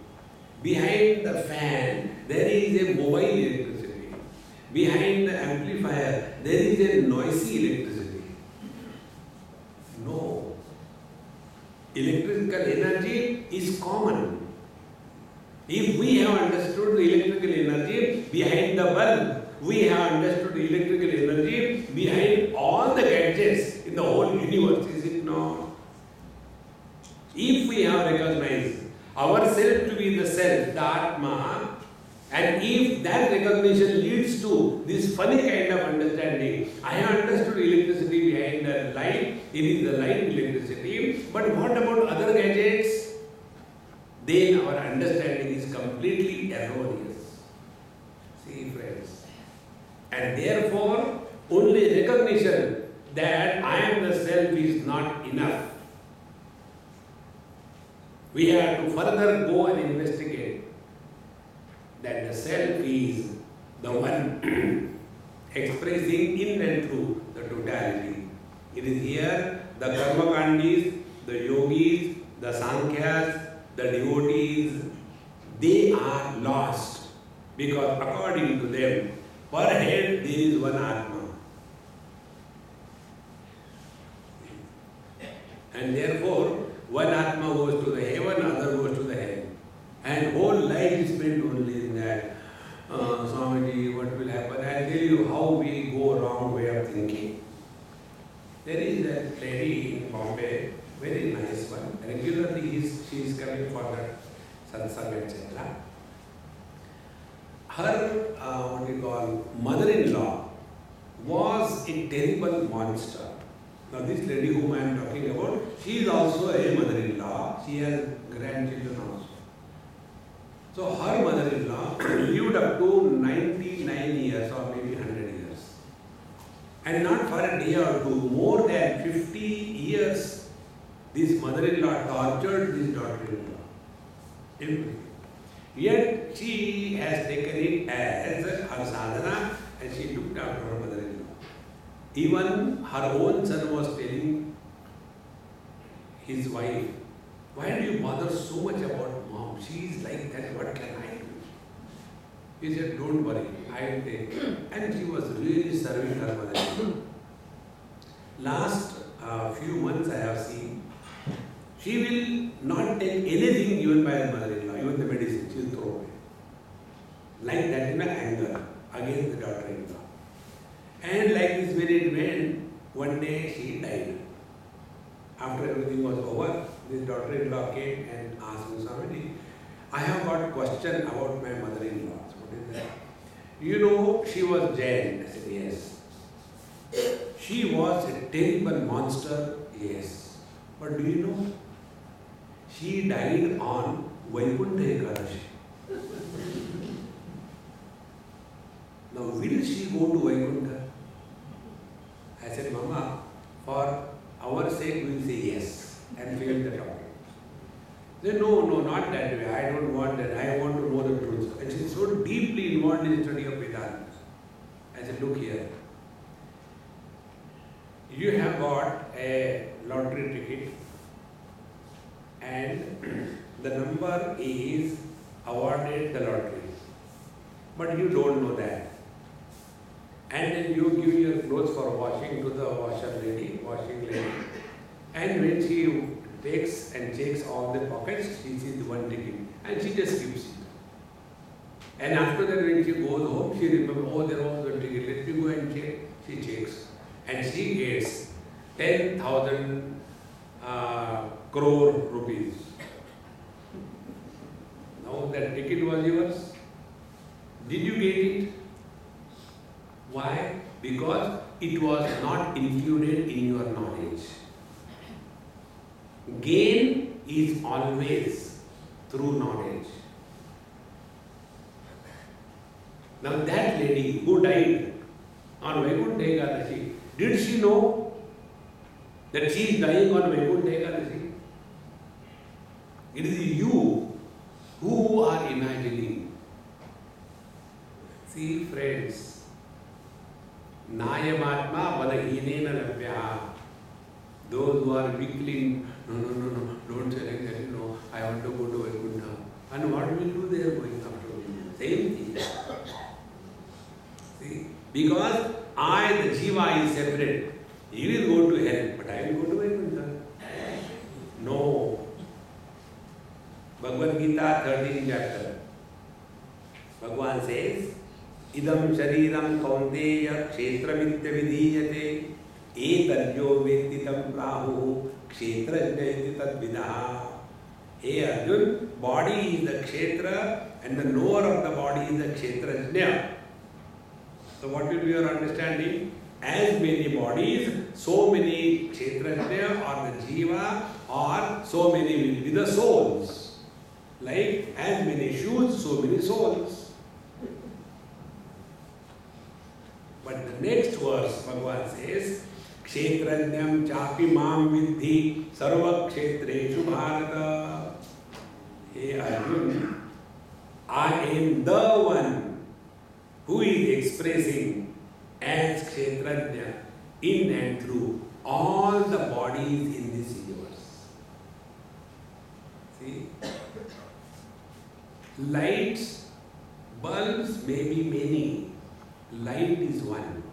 Behind the fan, there is a mobile electricity. Behind the amplifier, there is a noisy electricity. No. Electrical energy is common. If we have understood the electrical energy behind the bulb, we have understood the electrical energy behind all the gadgets in the whole universe, is it not? If we have recognized ourselves to be the self, the Atma, and if that recognition leads to this funny kind of understanding, I have understood electricity behind the light, it is the light electricity, but what about other gadgets? Then our understanding is completely erroneous. See, friends. And therefore, only recognition that I am the self is not enough. We have to further go and investigate that the self is the one expressing in and through the totality. It is here the Karmakandis, the Yogis, the Sankhyas, the devotees, they are lost because according to them, per head there is one Atma. And therefore, one Atma goes to the heaven, other goes to the hell. And whole life is spent only in that. Swamiji, what will happen? I'll tell you how we go wrong way of thinking. There is a lady in Bombay, very nice one. Regularly she is coming for that satsang, etc. Her mother-in-law was a terrible monster. Now this lady whom I am talking about, she is also a mother-in-law. She has grandchildren also. So her mother-in-law lived up to 99 years or maybe 100 years. And not for a day or two, more than 50 years, this mother-in-law tortured this daughter-in-law. Everything. Yet she has taken it as her sadhana and she looked after her mother-in-law. Even her own son was telling his wife, why do you bother so much about mom? She is like that, what can I do? He said, don't worry, I will take care. And she was really serving her mother-in-law. Last few months I have seen, she will not take anything given by her mother-in-law, even the medicine, she will throw away. Like that in anger against the daughter-in-law. And like this when it went, one day she died. After everything was over, this daughter-in-law came and asked me, Swami, I have got question about my mother-in-law. What is that? You know, she was Jain. I said, yes. She was a terrible monster. Yes. But do you know? She died on Vaikuntha Ekadashi. Now, will she go to Vaikuntha? I said, Mama, for our sake, we will say yes and fail the topic. They said, no, not that way. I don't want that. I want to know the truth. And she's so deeply involved in the study of Vedanta. I said, look here. You have got a lottery ticket and the number is awarded the lottery. But you don't know that. And then you give your clothes for washing to the washing lady. And when she takes and checks all the pockets, she sees the one ticket and she just keeps it. And after that, when she goes home, she remembers, oh, there was one ticket, let me go and check. She checks. And she gets 10,000 crore rupees. Now that ticket was yours. Did you get it? Why? Because it was not included in your knowledge. Gain is always through knowledge. Now that lady who died on Vaikuntha Ekadashi, did she know that she is dying on Vaikuntha Ekadashi? It is you who are imagining. See, friends, Nayamatma balahinena labhya. Those who are weakling, no, don't say like that, I want to go to Vaikuntha. And what will you do there going after? Same thing. See, because I, the Jiva, is separate. He will go to hell, but I will go to Vaikuntha. No. Bhagavad Gita, 13th chapter. Bhagavan says, Idam shariram kaunteya kshetramitya vidiyate etaryo vetitam prahu kshetrajnayati tadvidaha. Hey Arjun, body is the kshetra and the knower of the body is the kshetrajna. So what will be your understanding? As many bodies, so many kshetrajna or the jiva, or so many will be the souls. Like as many shoes, so many souls. But the next verse, Bhagavan says, Kshetranyam chapi mam vidhi sarva kshetreshu bharata. Hey Arjun, I am the one who is expressing as Kshetranya in and through all the bodies in this universe. See? Lights, bulbs may be many. Light is one.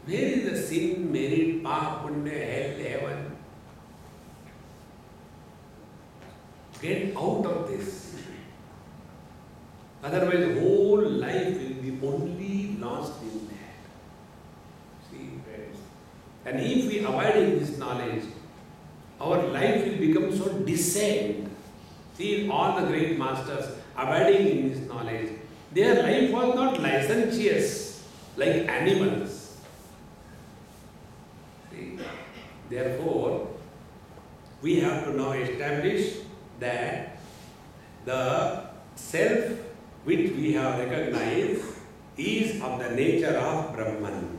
Where is the sin, merit, path, punya, hell, heaven? Get out of this. Otherwise, whole life will be only lost in that. See, friends. And if we abide in this knowledge, our life will become so decent. See, all the great masters abiding in this knowledge, their life was not licentious like animals. See? Therefore, we have to now establish that the self which we have recognized is of the nature of Brahman.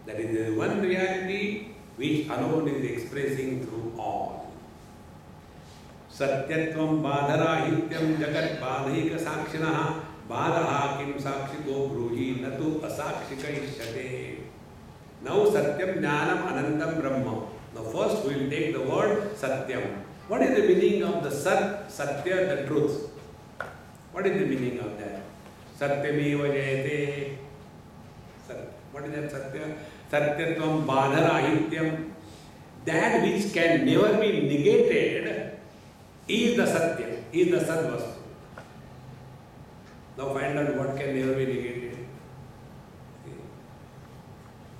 That is the one reality which alone is expressing through all. Satyatvam badharahityam jagat badhika sakshinaha badha kim sakshiko bruhi natu asakshika ishyate. Now Satyam Jnanam Anantam Brahma. Now first we will take the word Satyam. What is the meaning of the Sat, Satya, the truth? What is the meaning of that? Satyameva jayate. What is that Satya? Satyatvam badharahityam. That which can never be negated is the Satya, is the Sadvastu. Now find out what can never be negated.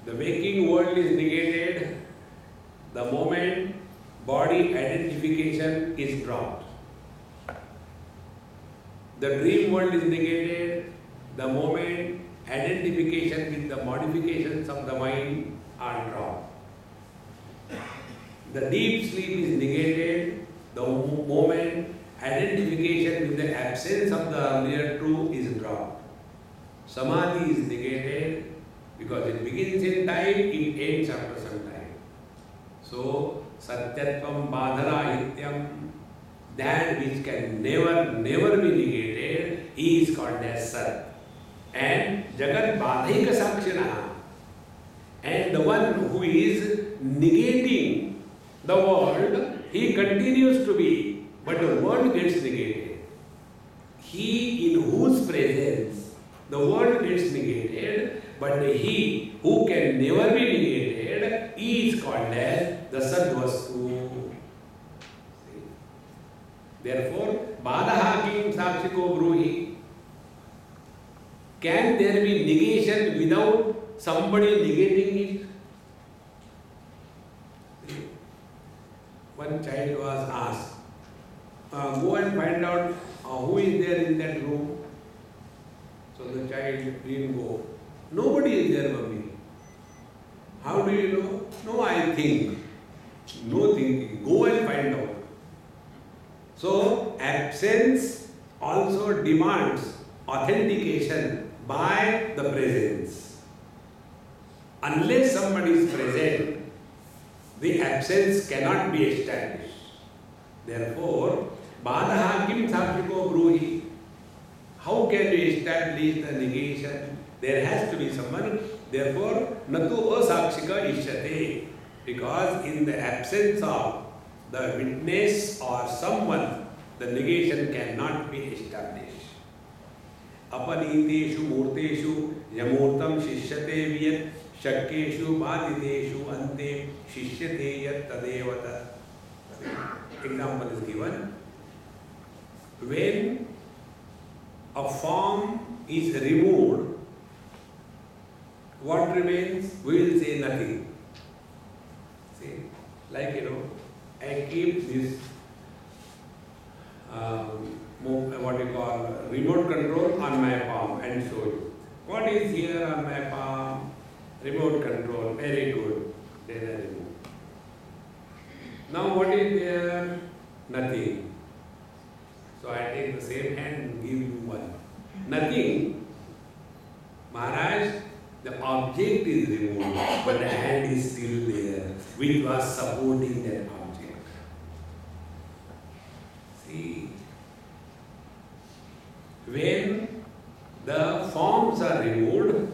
The waking world is negated the moment body body identification is dropped. The dream world is negated the moment identification with the modifications of the mind are dropped. The deep sleep is negated the moment identification with the absence of the earlier true is dropped. Samadhi is negated because it begins in time, it ends after some time. So, Satyatvam Badharahityam, that which can never be negated, is called as Sat. And Jagat Badhaika Sakshina, and the one who is negating the world, he continues to be, but the world gets negated. He in whose presence the world gets negated, but he who can never be negated is called as the Sadvastu. Therefore, Badaha Kim Sakshiko Bruhi. Can there be negation without somebody negating it? One child was asked, go and find out who is there in that room. So the child didn't go. Nobody is there, Mummy. How do you know? No, I think. No thinking. Go and find out. So absence also demands authentication by the presence. Unless somebody is present, the absence cannot be established. Therefore, Badaha Kim Sakshiko Bruhi. How can we establish the negation? There has to be someone. Therefore, Natu Asakshika Ishyate. Because in the absence of the witness or someone, the negation cannot be established. Apaniteshu murteshu yamurtam shishyate vyat shakkeshu baditeshu ante shishyate yat tadevata. Example is given. When a form is removed, what remains? We will say nothing. See, like I keep this what you call remote control on my palm and show you. What is here on my palm? Remote control. Very good. Then I remove. Now what is there? Nothing. So I take the same hand and give you one. Nothing. Maharaj, the object is removed, but the hand is still there, which was supporting that object. See, when the forms are removed,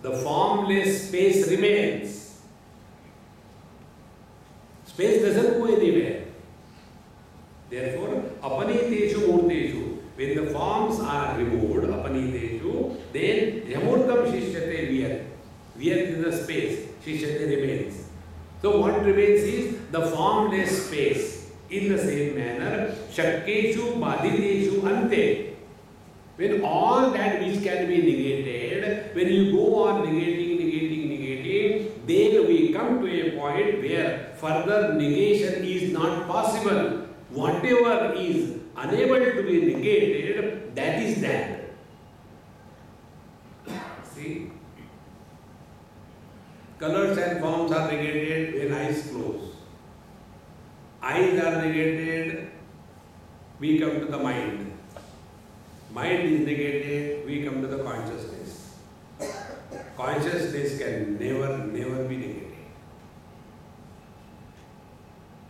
the formless space remains. Space doesn't go anywhere. Therefore, apaniteshu murteshu, when the forms are removed, apaniteshu, then yamurtam shishyate vyat. Vyat is the space, shishyate remains. So what remains is the formless space. In the same manner, shakkeshu baditeshu ante. When all that which can be negated, when you go on negating, then we come to a point where further negation is not possible. Whatever is unable to be negated, that is that. See? Colors and forms are negated when eyes close. Eyes are negated, we come to the mind. Mind is negated, we come to the consciousness. Consciousness can never be negated.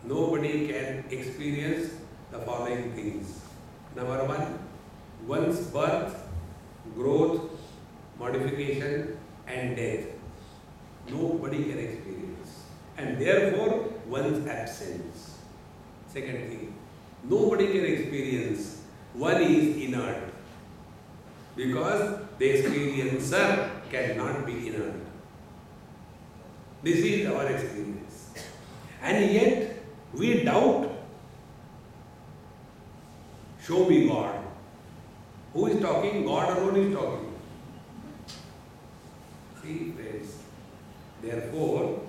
Nobody can experience the following things. Number one, one's birth, growth, modification and death. Nobody can experience. And therefore, one's absence. Second thing, nobody can experience. One is inert. Because the experiencer cannot be inert. This is our experience. And yet, we doubt. Show me God. Who is talking? God alone is talking. See, friends. Therefore,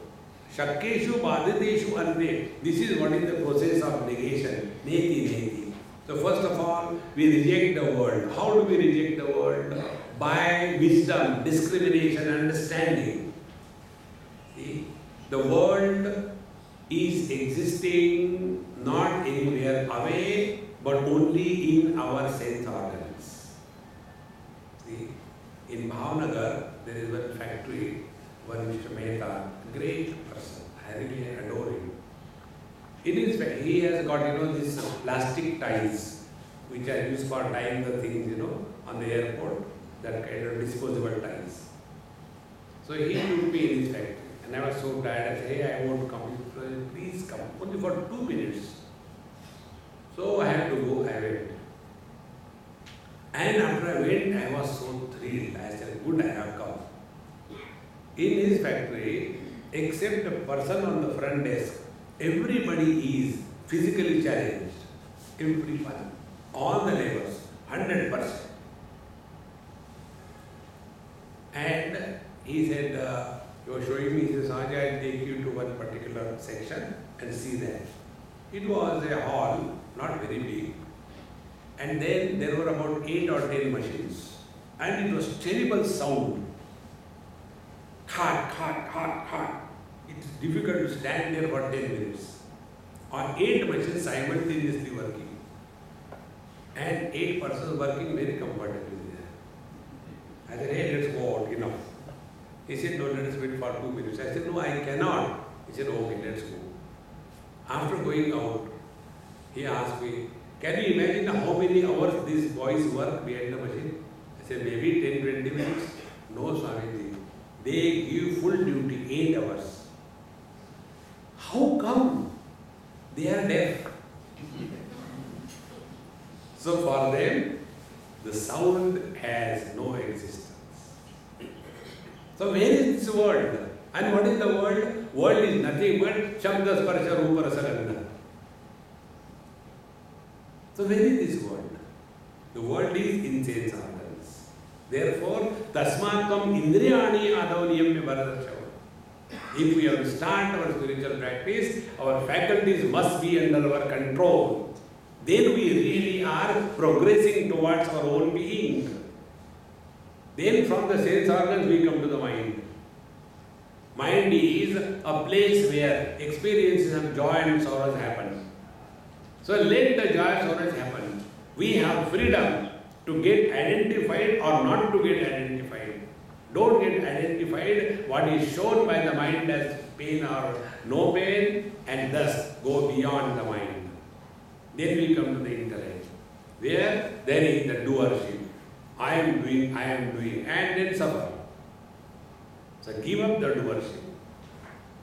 Shakkeshu baditeshu ante. This is what is the process of negation. Neti, neti. So first of all, we reject the world. How do we reject the world? By wisdom, discrimination, understanding. See, the world is existing not anywhere away, but only in our sense organs. See, in Bhavnagar, there is one factory, one Mr. Mehta, great person. I really adore him. He has got, these plastic ties, which are used for tying the things, on the airport, that kind of disposable ties. So he took me in his factory, and I was so tired. I said, hey, I want to come. He said, please come, only for 2 minutes. So I had to go, I went. And after I went, I was so thrilled. I said, good, I have come. In his factory, except a person on the front desk, everybody is physically challenged. Everyone. All the laborers, 100%. And he said, he was showing me, he said, Sanjay, I'll take you to one particular section and see that. It was a hall, not very big. And then there were about 8 or 10 machines. And it was terrible sound. Khak, khak, khak, khak. It's difficult to stand there for 10 minutes. On 8 machines simultaneously working. And 8 persons working very comfortably there. I said, hey, let's go out, enough. He said, no, let us wait for 2 minutes. I said, no, I cannot. He said, okay, let's go. After going out, he asked me, can you imagine how many hours these boys work behind the machine? I said, maybe 10-20 minutes. No, Swami, they give full duty, 8 hours. How come? They are deaf. So for them, the sound has no existence. So where is this world? And what is the world? World is nothing but Shabda Sparsha Rupa Rasa Gandha. So where is this world? The world is in sense organs. Therefore, Tasmatvam Indriyani Adavniyam Bharadashava. If we have to start our spiritual practice, our faculties must be under our control. Then we really are progressing towards our own being. Then from the sense organs we come to the mind. Mind is a place where experiences of joy and sorrows happen. So let the joy and sorrows happen. We have freedom to get identified or not to get identified. Don't get identified what is shown by the mind as pain or no pain, and thus go beyond the mind. Then we come to the intellect, where there is the doership. I am doing, and then suffer. So give up the doership.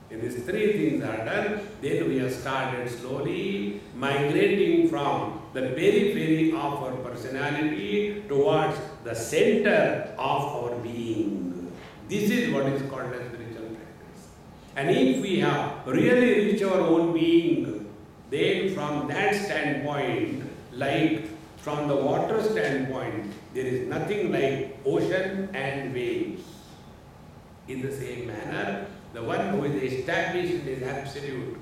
If these 3 things are done, then we have started slowly migrating from the periphery of our personality towards the center of our being. This is what is called as spiritual practice. And if we have really reached our own being, then from that standpoint, like from the water standpoint, there is nothing like ocean and waves. In the same manner, the one who is established is absolute.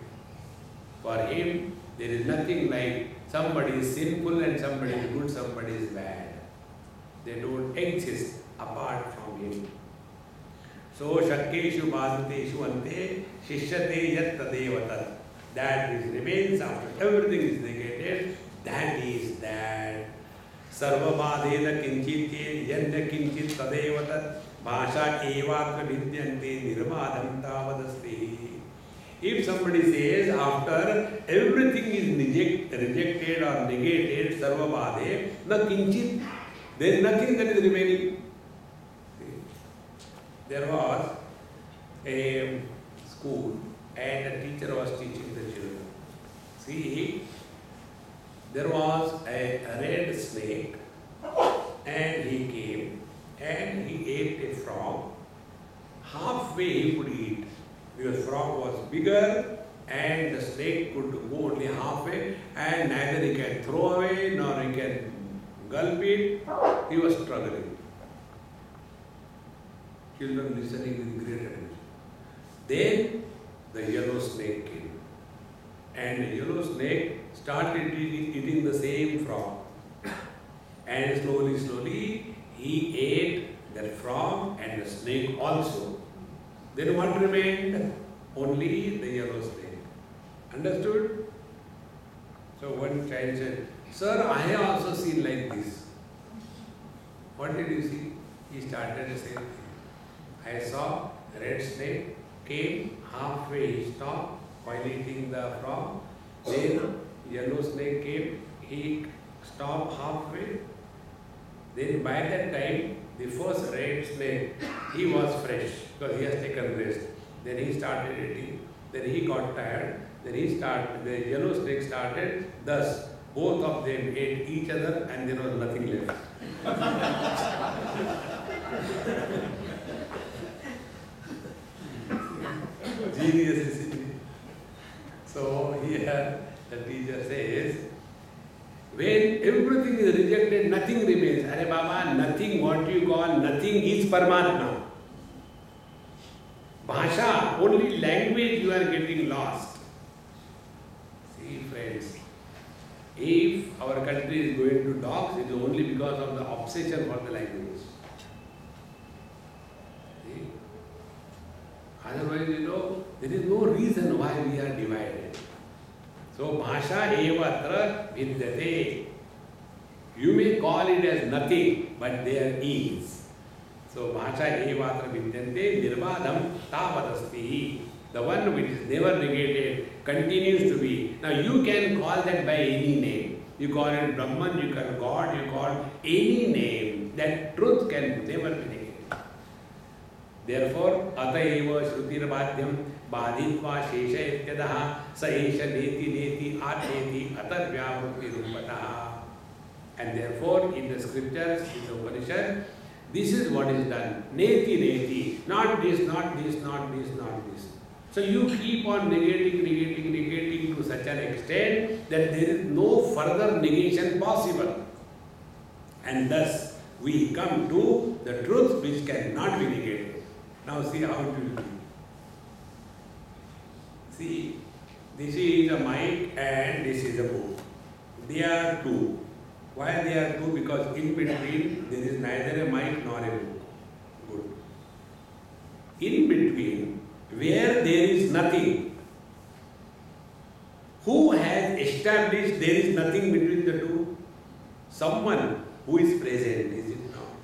For him, there is nothing like somebody is sinful and somebody is good, somebody is bad. They don't exist apart from him. So, Shakkeshu Bhadrateshu Ante Shishyate Yat Tadeva Tat. That which remains after everything is negated, that is that. Sarva Bhadena Kinchitye Yanya Kinchit Tadeva Tat. Bhasha Evatra Vidyante Nirmadam Tavadasti. If somebody says after everything is rejected or negated, Sarva Bhade, na Kinchit, there is nothing that is remaining. There was a school and a teacher was teaching the children. See, there was a red snake and he came and he ate a frog. Halfway he could eat because frog was bigger and the snake could go only halfway, and neither he can throw away nor he can gulp it. He was struggling. Children listening with great attention. Then the yellow snake came. And the yellow snake started eating the same frog. And slowly, slowly, he ate that frog and the snake also. Then what remained? Only the yellow snake. Understood? So one child said, "Sir, I have also seen like this." What did you see? He started the same thing. I saw a red snake came halfway, he stopped while eating the frog. Then yellow snake came, he stopped halfway. Then by that time, the first red snake, he was fresh because he has taken rest. Then he started eating. Then he got tired. Then the yellow snake started. Thus, both of them ate each other and there was nothing left. Genius, isn't it? So here the teacher says, when everything is rejected, nothing remains. Are Baba, nothing, what you call nothing is Paramatma. Bhasha, only language you are getting lost. See friends, if our country is going to dogs, it is only because of the obsession for the language. See? Otherwise, there is no reason why we are divided. So, bhasha evatra vidyate. You may call it as nothing, but there is. So, bhasha evatra vidyante nirvadam tavadasti. The one which is never negated continues to be. Now, you can call that by any name. You call it Brahman, you call God, you call any name. That truth can never be negated. Therefore, ataiva shrutirabhadyam badhitva shesha ityadaha sa esha neti neti atneti atarvyavruti rupataha. And therefore, in the scriptures, in the Upanishad, this is what is done. Neti neti. Not this, not this, not this, not this. So you keep on negating to such an extent that there is no further negation possible. And thus, we come to the truth which cannot be negated. Now see how it will be. See, this is a mic and this is a book. They are two. Why they are two? Because in between there is neither a mic nor a book. Good. In between, where there is nothing, who has established there is nothing between the two? Someone who is present, is it not?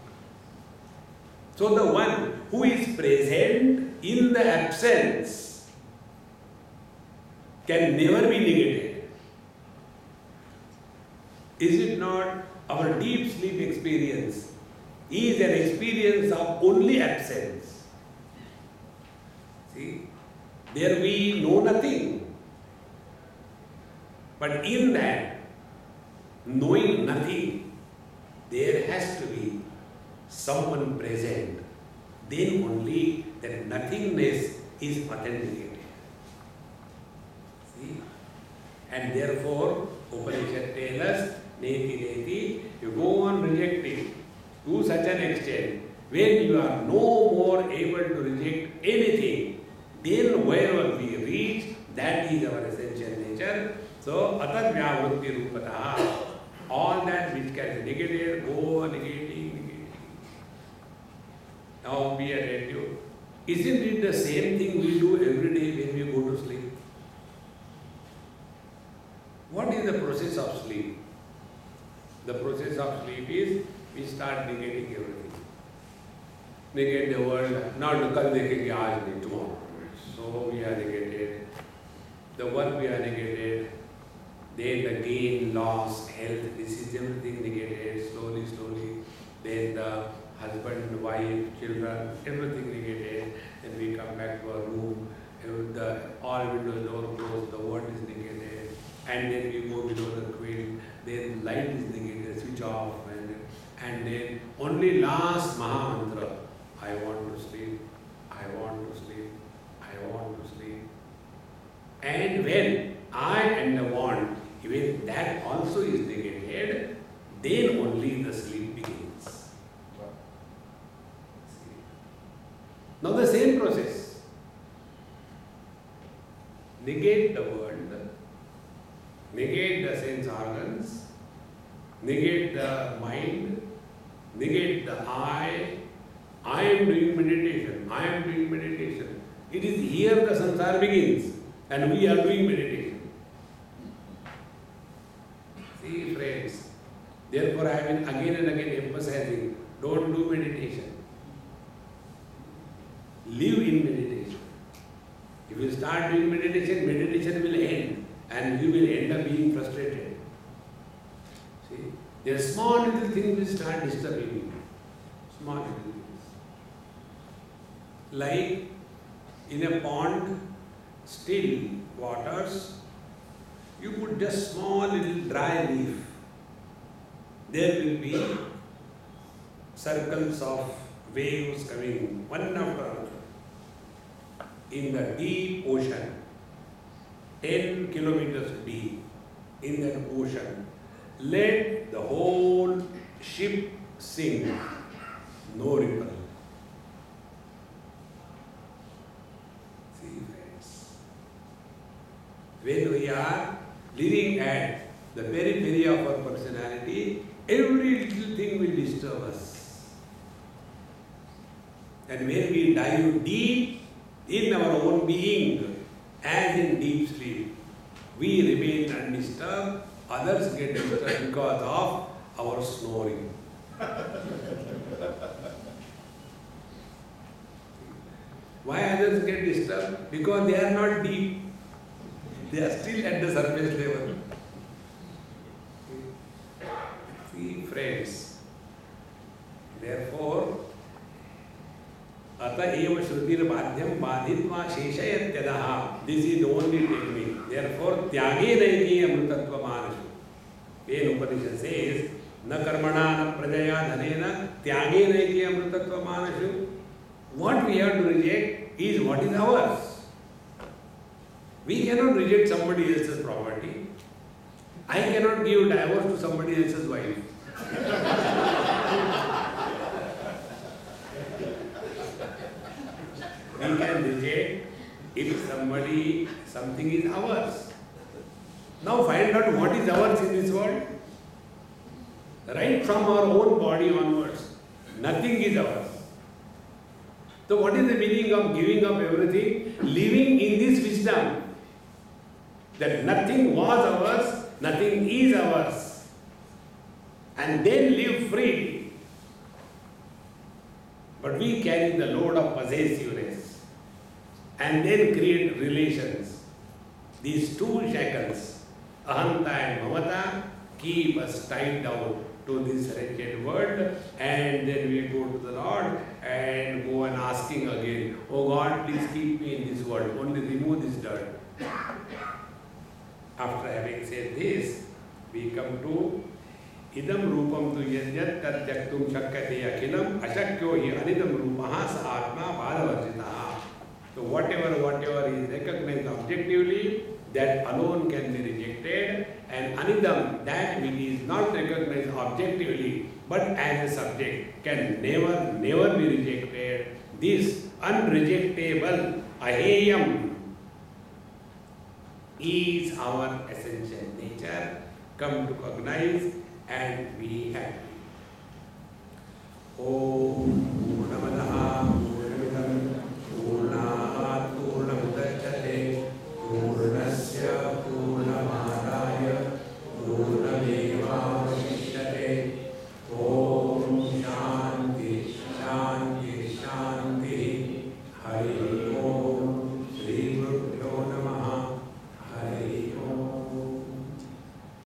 So the one who is present in the absence can never be negated. Is it not? Our deep sleep experience is an experience of only absence. See, there we know nothing. But in that, knowing nothing, there has to be someone present. Then only that nothingness is authenticated. See? And therefore, Upanishad tells us, neti neti, you go on rejecting to such an extent, when you are no more able to reject anything, then wherever we reach, that is our essential nature. So, atadvyavrutti rupataha, all that which can be negated, go on negating. Now be attentive. Isn't it the same thing we do every day when we go to sleep? What is the process of sleep? The process of sleep is we start negating everything. Negate the world. Now kal dekhenge, aaj nahi, tomorrow. So we are negated. The work we are negated. Then the gain, loss, health, disease, everything negated. Slowly, slowly. Then the husband, wife, children, everything negated. Then we come back to our room. All windows, door closed. The world is negated. And then we go below the quilt. Then light is negated. Switch off. And then only last Maha Mantra. I want to sleep. I want to sleep. I want to sleep. And when I and the want, even that also is negated, then only the sleep begins. Now the same process. negate the world, negate the sense organs, negate the mind, negate the I. I am doing meditation. I am doing meditation. It is here the samsara begins, and we are doing meditation. See, friends, therefore I have been again and again emphasizing, don't do meditation. Live in meditation. If you start doing meditation, meditation will end, and you will end up being frustrated. See, there are small little things will start disturbing you. Small little things. Like in a pond, still waters, you put just small little dry leaf. There will be circles of waves coming one after another. In the deep ocean, 10 kilometers deep, in that ocean, let the whole ship sink, no ripple. See, friends, when we are living at the periphery of our personality, every little thing will disturb us. And when we dive deep in our own being, as in deep sleep, we remain undisturbed, others get disturbed because of our snoring. Why others get disturbed? Because they are not deep. They are still at the surface level. See, friends, therefore, Ata eva shrutir badhyam badhitva sheshayatyadah. This is the only technique. Therefore, tyage naiki amrutatva manashu. When Upanishad says, na karmana na prajaya dhanena tyage naiki amrutatva manashu. What we have to reject is what is ours. We cannot reject somebody else's property. I cannot give divorce to somebody else's wife. We can reject if something is ours. Now find out what is ours in this world. Right from our own body onwards, nothing is ours. So what is the meaning of giving up everything? Living in this wisdom that nothing was ours, nothing is ours. And then live freely. But we carry the load of possessiveness and then create relations. These two shackles, ahanta and mamata, keep us tied down to this wretched world, and then we go to the Lord and go and asking again, oh God, please keep me in this world, only remove this dirt. After having said this, we come to idam rupam tu yadyat tat tyaktum shakyate akhilam ashakyo hi anidam rupaha sa atma bhadavarjitaha. So whatever is recognized objectively, that alone can be rejected, and anidam, that which is not recognized objectively but as a subject, can never be rejected. This unrejectable aheyam is our essential nature. Come to cognize and be happy. Om